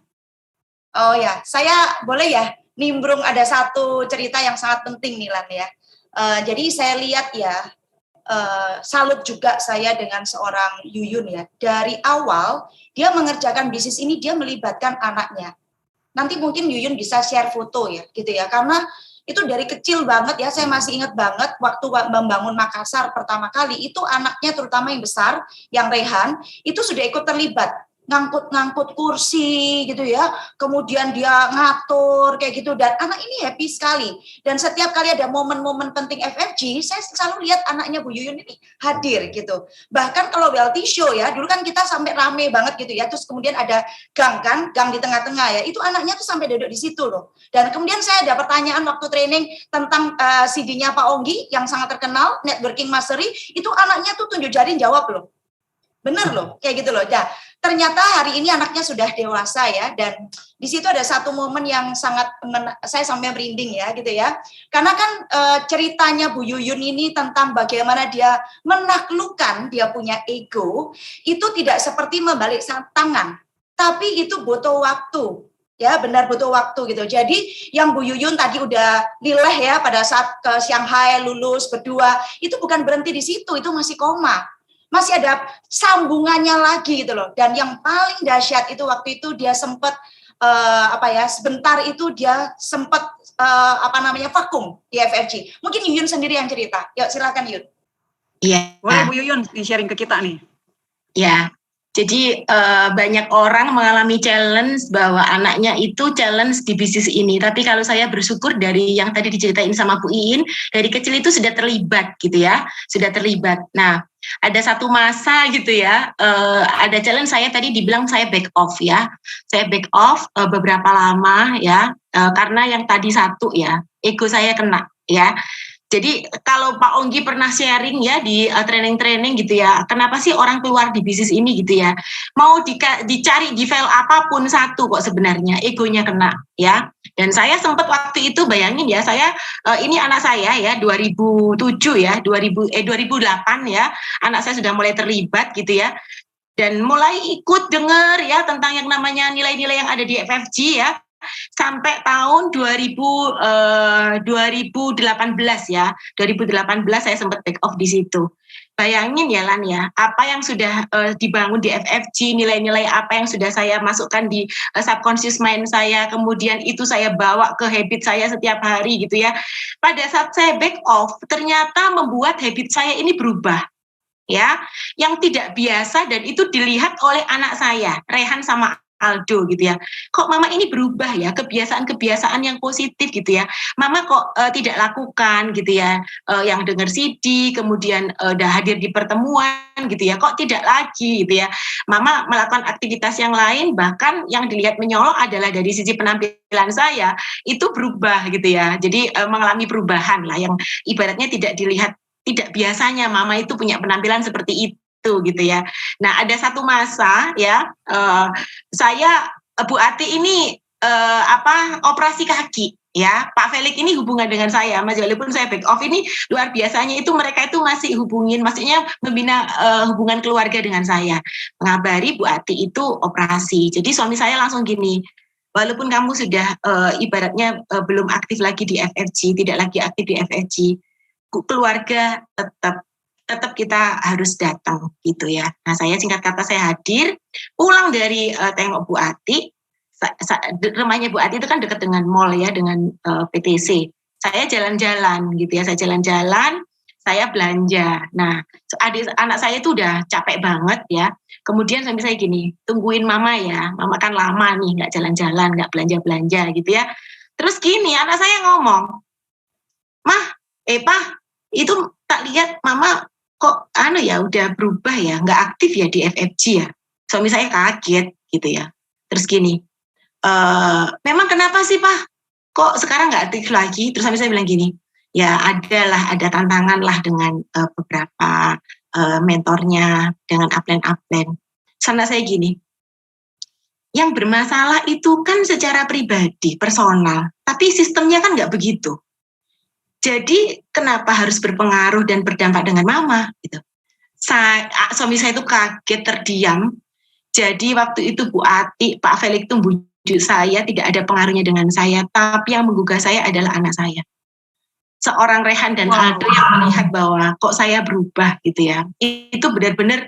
Oh ya, saya boleh ya nimbrung ada satu cerita yang sangat penting nih Lan ya. Jadi saya lihat ya, salut juga saya dengan seorang Yuyun ya. Dari awal dia mengerjakan bisnis ini dia melibatkan anaknya. Nanti mungkin Yuyun bisa share foto ya, gitu ya. Karena itu dari kecil banget ya, saya masih ingat banget waktu membangun Makassar pertama kali, itu anaknya terutama yang besar, yang Rehan, itu sudah ikut terlibat. Ngangkut kursi gitu ya, kemudian dia ngatur kayak gitu, dan anak ini happy sekali. Dan setiap kali ada momen-momen penting FFG, saya selalu lihat anaknya Bu Yuyun ini hadir gitu. Bahkan kalau reality show ya, dulu kan kita sampai rame banget gitu ya, terus kemudian ada gang di tengah-tengah ya, itu anaknya tuh sampai duduk di situ loh. Dan kemudian saya ada pertanyaan waktu training tentang CD-nya Pak Onggi yang sangat terkenal, Networking Mastery, itu anaknya tuh tunjuk jari jawab loh. Bener loh, kayak gitu loh. Nah, ternyata hari ini anaknya sudah dewasa ya, dan di situ ada satu momen yang sangat saya sampai merinding ya gitu ya. Karena kan ceritanya Bu Yuyun ini tentang bagaimana dia menaklukkan dia punya ego, itu tidak seperti membalik tangan, tapi itu butuh waktu. Ya, benar butuh waktu gitu. Jadi yang Bu Yuyun tadi udah lileh ya pada saat ke Shanghai lulus berdua, itu bukan berhenti di situ, itu masih koma. Masih ada sambungannya lagi gitu loh. Dan yang paling dahsyat itu waktu itu dia sempat sebentar itu dia sempat vakum di FFG. Mungkin Yuyun sendiri yang cerita. Yuk silakan Yun. Iya. Boleh Bu Yuyun di-sharing ke kita nih. Ya. Jadi banyak orang mengalami challenge bahwa anaknya itu challenge di bisnis ini. Tapi kalau saya bersyukur dari yang tadi diceritain sama Bu Iin, dari kecil itu sudah terlibat gitu ya, sudah terlibat. Nah, ada satu masa gitu ya, ada challenge saya tadi dibilang saya back off ya. Saya back off beberapa lama ya, karena yang tadi satu ya, ego saya kena ya. Jadi kalau Pak Onggi pernah sharing ya di training-training gitu ya, kenapa sih orang keluar di bisnis ini gitu ya, mau dicari di file apapun satu kok sebenarnya egonya kena ya. Dan saya sempat waktu itu bayangin ya, saya ini anak saya ya 2007 ya, 2008 ya, anak saya sudah mulai terlibat gitu ya. Dan mulai ikut dengar ya tentang yang namanya nilai-nilai yang ada di FFG ya. Sampai tahun 2018 ya, 2018 saya sempat back off di situ. Bayangin ya Lan ya, apa yang sudah dibangun di FFG, nilai-nilai apa yang sudah saya masukkan di subconscious mind saya, kemudian itu saya bawa ke habit saya setiap hari gitu ya. Pada saat saya back off, ternyata membuat habit saya ini berubah. Ya, yang tidak biasa, dan itu dilihat oleh anak saya, Rehan sama Aldo gitu ya. Kok mama ini berubah ya, kebiasaan-kebiasaan yang positif gitu ya. Mama kok tidak lakukan gitu ya, yang dengar CD, kemudian udah hadir di pertemuan gitu ya, kok tidak lagi gitu ya. Mama melakukan aktivitas yang lain, bahkan yang dilihat menyolok adalah dari sisi penampilan saya, itu berubah gitu ya. Jadi mengalami perubahan lah, yang ibaratnya tidak dilihat, tidak biasanya mama itu punya penampilan seperti itu gitu ya. Nah, ada satu masa ya, saya Bu Ati ini operasi kaki ya. Pak Felix ini hubungan dengan saya, Mas, walaupun saya back off ini luar biasanya itu mereka itu masih hubungin, maksudnya membina hubungan keluarga dengan saya. Mengabari Bu Ati itu operasi. Jadi suami saya langsung gini, walaupun kamu sudah ibaratnya belum aktif lagi di FFG, tidak lagi aktif di FFG, keluarga tetap kita harus datang gitu ya. Nah, saya singkat kata saya hadir, pulang dari tengok Bu Ati. Rumahnya Bu Ati itu kan dekat dengan mall ya, dengan PTC. Saya jalan-jalan gitu ya, saya belanja. Nah, anak saya itu udah capek banget ya. Kemudian sampai saya gini, tungguin mama ya, mama kan lama nih nggak jalan-jalan, nggak belanja-belanja gitu ya. Terus gini, anak saya ngomong, Mah, Pak, itu tak lihat mama kok udah berubah ya, nggak aktif ya di FFG ya. Suami saya kaget gitu ya. Terus gini, memang kenapa sih Pak? kok sekarang nggak aktif lagi? Terus saya bilang gini, ya ada tantangan lah dengan beberapa mentornya, dengan upline. Sana saya gini, yang bermasalah itu kan secara pribadi, personal, tapi sistemnya kan nggak begitu. Jadi kenapa harus berpengaruh dan berdampak dengan mama? Gitu. Suami saya itu kaget, terdiam. Jadi waktu itu Bu Ati, Pak Felix itu bujuk saya, tidak ada pengaruhnya dengan saya, tapi yang menggugah saya adalah anak saya. Seorang Rehan dan Aldo yang melihat bahwa kok saya berubah gitu ya. Itu benar-benar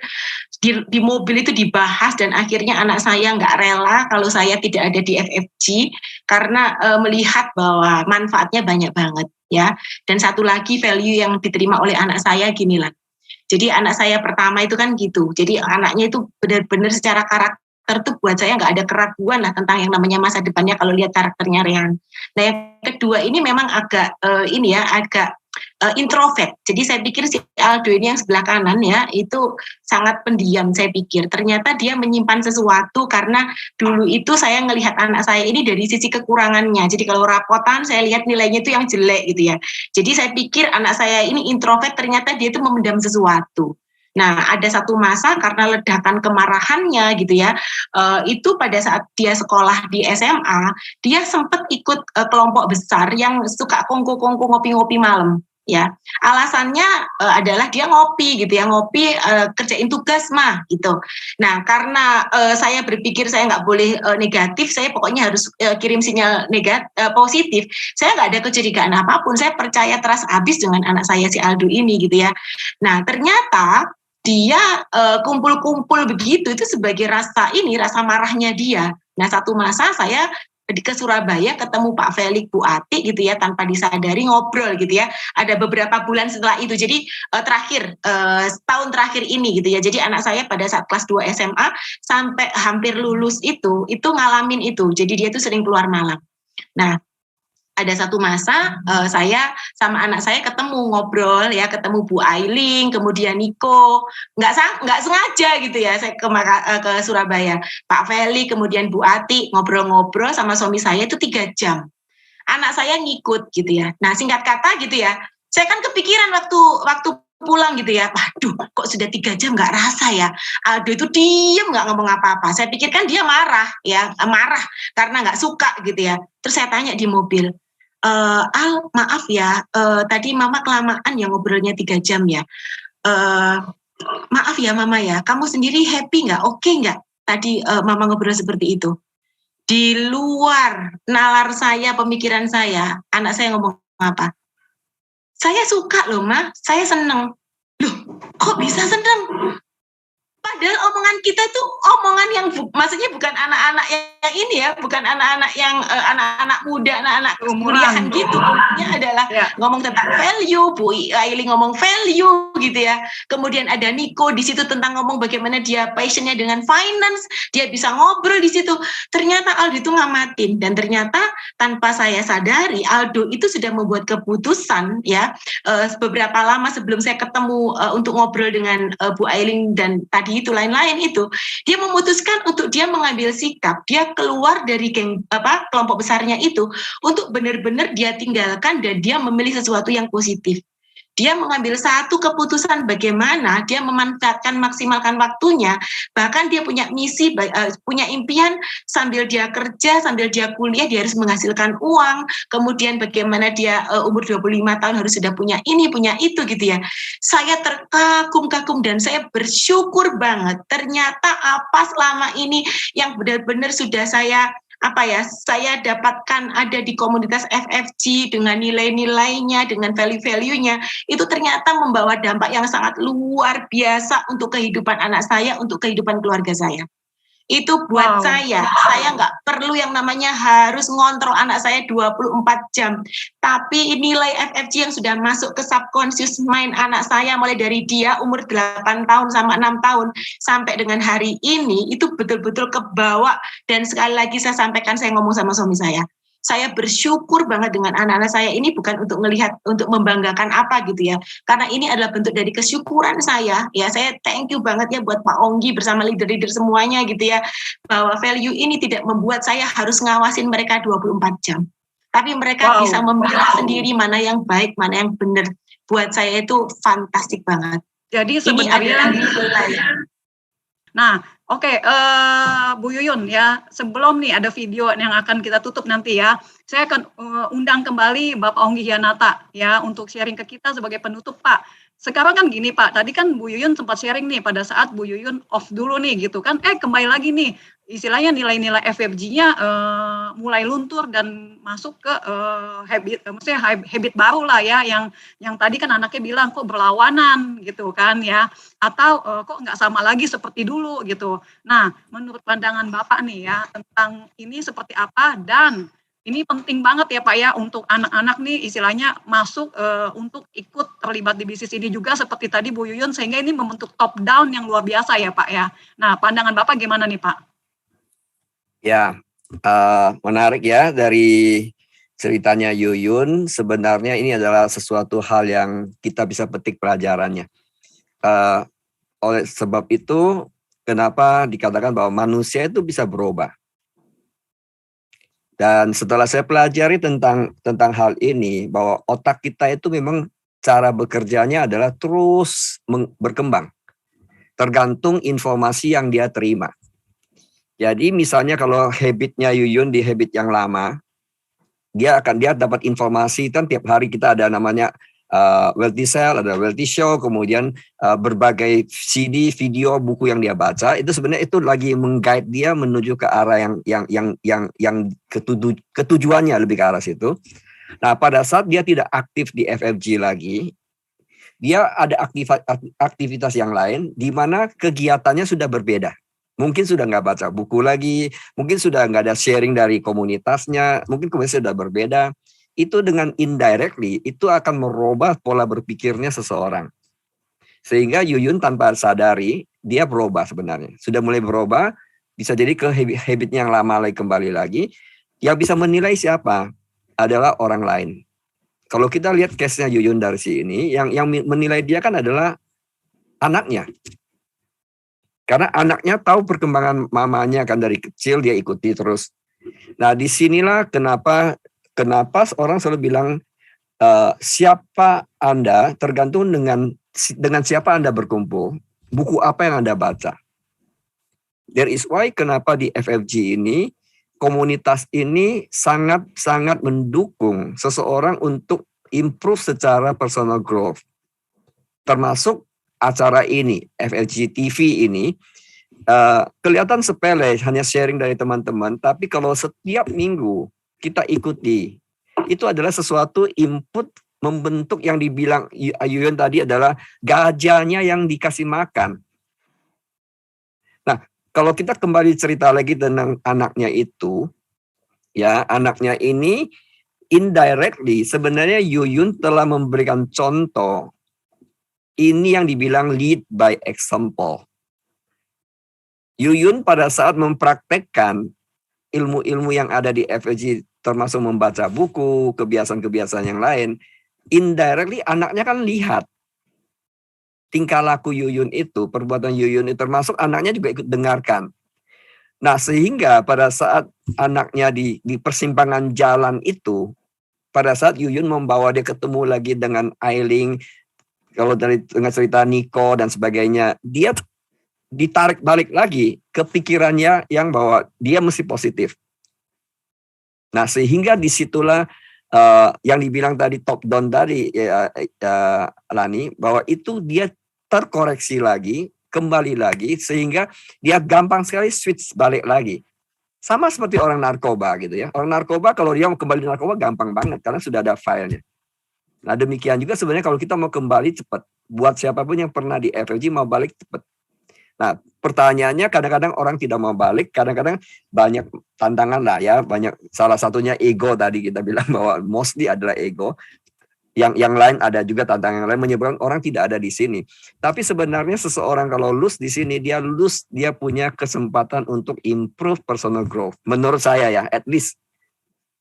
di mobil itu dibahas dan akhirnya anak saya nggak rela kalau saya tidak ada di FFG karena melihat bahwa manfaatnya banyak banget ya. Dan satu lagi value yang diterima oleh anak saya gini lah. Jadi anak saya pertama itu kan gitu. Jadi anaknya itu benar-benar secara karakter tuh buat saya nggak ada keraguan lah tentang yang namanya masa depannya kalau lihat karakternya Rehan. Nah yang kedua ini memang agak agak introvert. Jadi saya pikir si Aldo ini yang sebelah kanan ya itu sangat pendiam saya pikir. Ternyata dia menyimpan sesuatu karena dulu itu saya ngelihat anak saya ini dari sisi kekurangannya. Jadi kalau rapotan saya lihat nilainya itu yang jelek gitu ya. Jadi saya pikir anak saya ini introvert, ternyata dia itu memendam sesuatu. Nah, ada satu masa karena ledakan kemarahannya gitu ya, itu pada saat dia sekolah di SMA, dia sempat ikut kelompok besar yang suka kongko-kongko ngopi-ngopi malam. Ya, alasannya adalah dia ngopi gitu ya, ngopi kerjain tugas mah gitu. Nah, karena saya berpikir saya nggak boleh negatif, saya pokoknya harus kirim sinyal positif. Saya nggak ada kecurigaan apapun, saya percaya trust habis dengan anak saya si Aldo ini gitu ya. Nah, ternyata dia kumpul-kumpul begitu itu sebagai rasa marahnya dia. Nah, satu masa saya ke Surabaya ketemu Pak Felix, Bu Ati gitu ya, tanpa disadari ngobrol gitu ya. Ada beberapa bulan setelah itu. Jadi tahun terakhir ini gitu ya. Jadi anak saya pada saat kelas 2 SMA sampai hampir lulus itu ngalamin itu. Jadi dia tuh sering keluar malam. Nah, ada satu masa saya sama anak saya ketemu ngobrol ya, ketemu Bu Ailing, kemudian Niko, nggak sengaja gitu ya saya ke Surabaya. Pak Feli, kemudian Bu Ati ngobrol-ngobrol sama suami saya itu 3 jam. Anak saya ngikut gitu ya. Nah singkat kata gitu ya, saya kan kepikiran waktu pulang gitu ya, waduh kok sudah 3 jam nggak rasa ya. Aldo itu diem nggak ngomong apa-apa. Saya pikir kan dia marah karena nggak suka gitu ya. Terus saya tanya di mobil, Al, maaf ya, tadi Mama kelamaan ya ngobrolnya 3 jam ya. Maaf ya Mama ya, kamu sendiri happy nggak? Oke nggak? Tadi Mama ngobrol seperti itu. Di luar nalar saya, pemikiran saya, anak saya ngomong apa? Saya suka loh Ma, saya seneng. Loh, kok bisa seneng? Padahal omongan kita itu omongan yang maksudnya bukan anak-anak yang ini ya, bukan anak-anak yang anak-anak muda, anak-anak kuliahan gitu. Ini adalah ngomong tentang value, Bu Ailing ngomong value gitu ya. Kemudian ada Niko di situ tentang ngomong bagaimana dia passionnya dengan finance, dia bisa ngobrol di situ. Ternyata Aldo itu ngamatin dan ternyata tanpa saya sadari Aldo itu sudah membuat keputusan ya beberapa lama sebelum saya ketemu untuk ngobrol dengan Bu Ailing dan tadi itu lain-lain itu, dia memutuskan untuk dia mengambil sikap, dia keluar dari kelompok besarnya itu untuk benar-benar dia tinggalkan dan dia memilih sesuatu yang positif. Dia mengambil satu keputusan bagaimana dia memanfaatkan maksimalkan waktunya, bahkan dia punya misi, punya impian sambil dia kerja, sambil dia kuliah, dia harus menghasilkan uang, kemudian bagaimana dia umur 25 tahun harus sudah punya ini, punya itu gitu ya. Saya terkagum-kagum dan saya bersyukur banget ternyata apa selama ini yang benar-benar sudah saya dapatkan ada di komunitas FFG dengan nilai-nilainya, dengan value-value-nya, itu ternyata membawa dampak yang sangat luar biasa untuk kehidupan anak saya, untuk kehidupan keluarga saya. Itu buat saya nggak perlu yang namanya harus ngontrol anak saya 24 jam. Tapi nilai FFG yang sudah masuk ke subconscious mind anak saya mulai dari dia umur 8 tahun sama 6 tahun sampai dengan hari ini itu betul-betul kebawa. Dan sekali lagi saya sampaikan, saya ngomong sama suami saya bersyukur banget dengan anak-anak saya ini bukan untuk melihat, untuk membanggakan apa gitu ya. Karena ini adalah bentuk dari kesyukuran saya. Ya, saya thank you banget ya buat Pak Onggi bersama leader-leader semuanya gitu ya. Bahwa value ini tidak membuat saya harus ngawasin mereka 24 jam. tapi mereka Wow. bisa memilah sendiri mana yang baik, mana yang benar. Buat saya itu fantastik banget. Jadi Ini adalah sebenarnya, nilai. nah, oke, Bu Yuyun ya, sebelum nih ada video yang akan kita tutup nanti ya, saya akan undang kembali Bapak Onggi Hianata ya untuk sharing ke kita sebagai penutup, Pak. Sekarang kan gini Pak, tadi kan Bu Yuyun sempat sharing nih pada saat Bu Yuyun off dulu nih gitu kan, kembali lagi nih, istilahnya nilai-nilai FFG-nya mulai luntur dan masuk ke maksudnya habit baru lah ya, yang tadi kan anaknya bilang kok berlawanan gitu kan ya, atau kok nggak sama lagi seperti dulu gitu. Nah, menurut pandangan Bapak nih ya tentang ini seperti apa, dan ini penting banget ya Pak ya untuk anak-anak nih istilahnya masuk untuk ikut terlibat di bisnis ini juga seperti tadi Bu Yuyun, sehingga ini membentuk top down yang luar biasa ya Pak ya. Nah, pandangan Bapak gimana nih Pak? Ya, menarik ya dari ceritanya Yuyun. Sebenarnya ini adalah sesuatu hal yang kita bisa petik pelajarannya. Oleh sebab itu, kenapa dikatakan bahwa manusia itu bisa berubah. Dan setelah saya pelajari tentang hal ini, bahwa otak kita itu memang cara bekerjanya adalah terus berkembang, tergantung informasi yang dia terima. Jadi misalnya kalau habitnya Yuyun di habit yang lama, dia dapat informasi kan tiap hari kita ada namanya Wealthy Cell, ada Wealthy Show, kemudian berbagai CD, video, buku yang dia baca, itu sebenarnya itu lagi meng-guide dia menuju ke arah yang ketujuannya lebih ke arah situ. Nah, pada saat dia tidak aktif di FFG lagi, dia ada aktivitas yang lain di mana kegiatannya sudah berbeda. Mungkin sudah nggak baca buku lagi, mungkin sudah nggak ada sharing dari komunitasnya, mungkin komunitasnya sudah berbeda. Itu dengan indirectly, itu akan merubah pola berpikirnya seseorang. Sehingga Yuyun tanpa sadari, dia berubah sebenarnya. Sudah mulai berubah, bisa jadi ke habitnya yang lama lagi kembali lagi. Yang bisa menilai siapa adalah orang lain. Kalau kita lihat case-nya Yuyun dari sini, yang menilai dia kan adalah anaknya. Karena anaknya tahu perkembangan mamanya kan dari kecil, dia ikuti terus. Nah, disinilah kenapa orang selalu bilang siapa Anda tergantung dengan siapa Anda berkumpul, buku apa yang Anda baca. There is why kenapa di FFG ini, komunitas ini sangat mendukung seseorang untuk improve secara personal growth. Termasuk acara ini, FFG TV ini, kelihatan sepele, hanya sharing dari teman-teman, tapi kalau setiap minggu kita ikuti, itu adalah sesuatu input membentuk yang dibilang Yuyun tadi adalah gajahnya yang dikasih makan. Nah, kalau kita kembali cerita lagi tentang anaknya itu, ya anaknya ini indirectly sebenarnya Yuyun telah memberikan contoh. Ini yang dibilang lead by example. Yuyun pada saat mempraktekkan ilmu-ilmu yang ada di FFG, termasuk membaca buku, kebiasaan-kebiasaan yang lain, indirectly anaknya kan lihat tingkah laku Yuyun itu, perbuatan Yuyun itu, termasuk anaknya juga ikut dengarkan. Nah, sehingga pada saat anaknya di persimpangan jalan itu, pada saat Yuyun membawa dia ketemu lagi dengan Ailing, kalau dari dengan cerita Niko dan sebagainya, dia ditarik balik lagi ke pikirannya yang bahwa dia mesti positif. Nah, sehingga disitulah yang dibilang tadi top down tadi Lani, bahwa itu dia terkoreksi lagi, kembali lagi, sehingga dia gampang sekali switch balik lagi. Sama seperti orang narkoba gitu ya. Orang narkoba kalau dia mau kembali narkoba gampang banget karena sudah ada filenya. Nah, demikian juga sebenarnya kalau kita mau kembali cepat. Buat siapapun yang pernah di FFG mau balik cepat. Nah, pertanyaannya kadang-kadang orang tidak mau balik, kadang-kadang banyak tantangan lah ya, banyak, salah satunya ego tadi kita bilang bahwa mostly adalah ego. Yang lain ada juga tantangan yang lain menyebabkan orang tidak ada di sini. Tapi sebenarnya seseorang kalau lulus di sini, dia punya kesempatan untuk improve personal growth. Menurut saya ya, at least.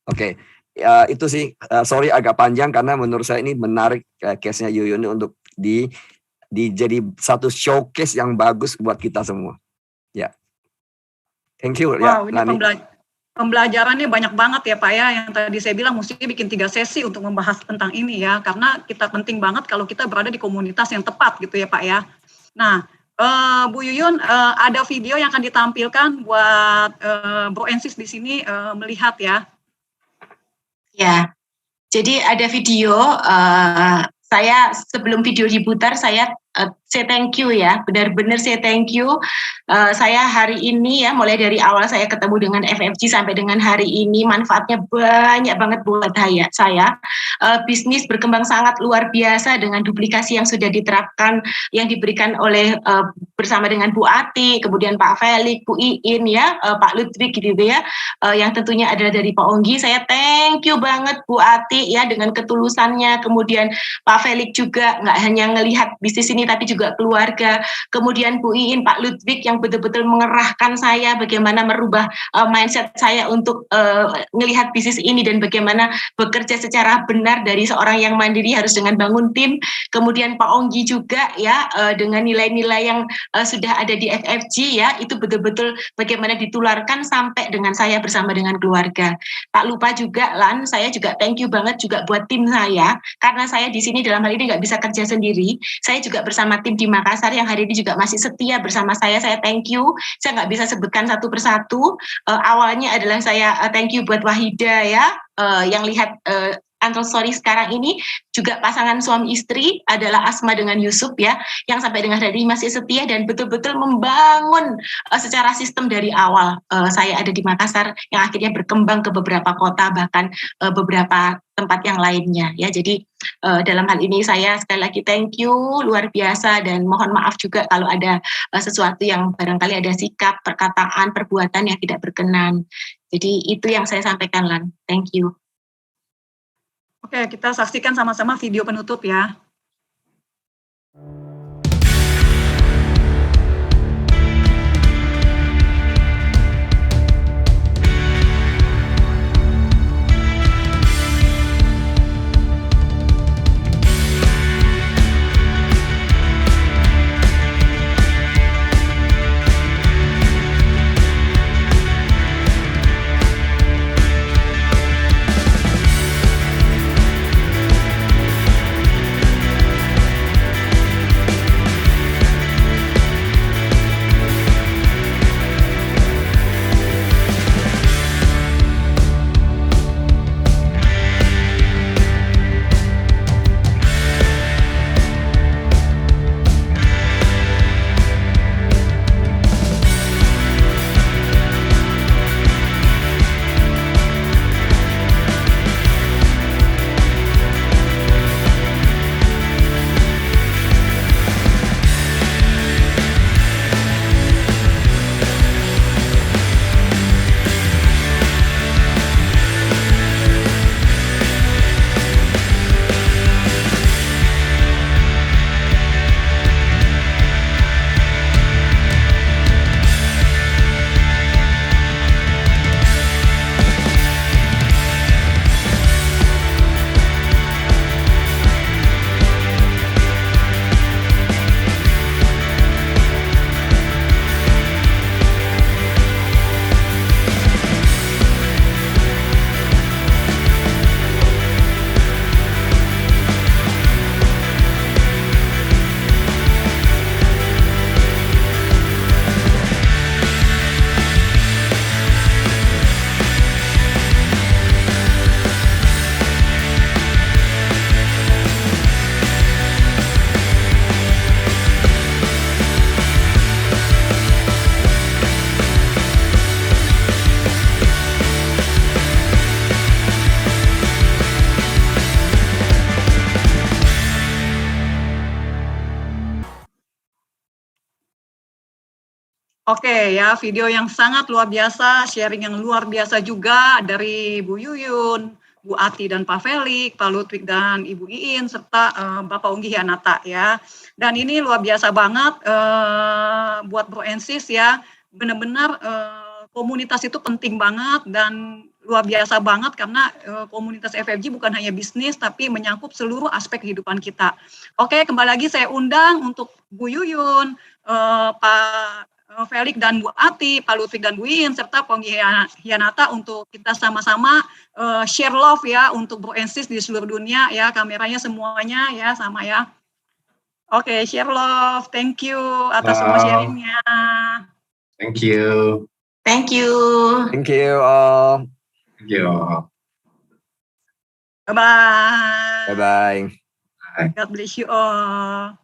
Oke. Ya, itu sih, sorry agak panjang karena menurut saya ini menarik case-nya Yuyun untuk jadi satu showcase yang bagus buat kita semua. Ya. Thank you. Wow, ya, ini pembelajarannya banyak banget ya Pak ya, yang tadi saya bilang mesti bikin 3 sesi untuk membahas tentang ini ya, karena kita penting banget kalau kita berada di komunitas yang tepat gitu ya Pak ya. Nah, Bu Yuyun, ada video yang akan ditampilkan buat Bro Ensis di sini melihat ya. Ya, jadi ada video, saya sebelum video diputar, saya say thank you ya, benar-benar say thank you. Saya hari ini ya, mulai dari awal saya ketemu dengan FFG sampai dengan hari ini, manfaatnya banyak banget buat saya. Bisnis berkembang sangat luar biasa dengan duplikasi yang sudah diterapkan, yang diberikan oleh bersama dengan Bu Ati, kemudian Pak Felix, Bu Iin ya, Pak Ludwig gitu ya, yang tentunya adalah dari Pak Onggi. Saya thank you banget Bu Ati ya, dengan ketulusannya, kemudian Pak Felix juga nggak hanya ngelihat bisnis ini tapi juga keluarga, kemudian Bu Iin, Pak Ludwig yang betul-betul mengerahkan saya bagaimana merubah mindset saya untuk melihat bisnis ini dan bagaimana bekerja secara benar dari seorang yang mandiri harus dengan bangun tim, kemudian Pak Onggi juga ya dengan nilai-nilai yang sudah ada di FFG ya, itu betul-betul bagaimana ditularkan sampai dengan saya bersama dengan keluarga. Tak lupa juga Lan, saya juga thank you banget juga buat tim saya, karena saya di sini dalam hal ini nggak bisa kerja sendiri, saya juga bersama tim di Makassar yang hari ini juga masih setia bersama saya thank you. Saya nggak bisa sebutkan satu persatu. Awalnya adalah saya thank you buat Wahida ya, yang lihat Untold Story sekarang ini juga pasangan suami istri adalah Asma dengan Yusuf ya, yang sampai dengan hari ini masih setia dan betul-betul membangun secara sistem dari awal. Saya ada di Makassar yang akhirnya berkembang ke beberapa kota, bahkan beberapa tempat yang lainnya ya. Jadi dalam hal ini saya sekali lagi thank you luar biasa, dan mohon maaf juga kalau ada sesuatu yang barangkali ada sikap, perkataan, perbuatan yang tidak berkenan. Jadi itu yang saya sampaikan Lan. Thank you. Oke, kita saksikan sama-sama video penutup ya. Oke ya, video yang sangat luar biasa, sharing yang luar biasa juga dari Bu Yuyun, Bu Ati dan Pak Felix, Pak Ludwig dan Ibu Iin, serta Bapak Onggi Hianata ya. Dan ini luar biasa banget buat Bro Ensis ya, benar-benar komunitas itu penting banget dan luar biasa banget karena komunitas FFG bukan hanya bisnis tapi menyangkut seluruh aspek kehidupan kita. Oke, kembali lagi saya undang untuk Bu Yuyun, Pak Felix dan Bu Ati, Pak Lutfi dan Bu Iin, serta Ponggi Hianata untuk kita sama-sama share love ya untuk Bro and Sis di seluruh dunia ya, kameranya semuanya ya sama ya. Oke, share love. Thank you atas semua sharingnya. Thank you. Thank you. Thank you all. Thank you. Bye-bye. Bye-bye. God bless you all.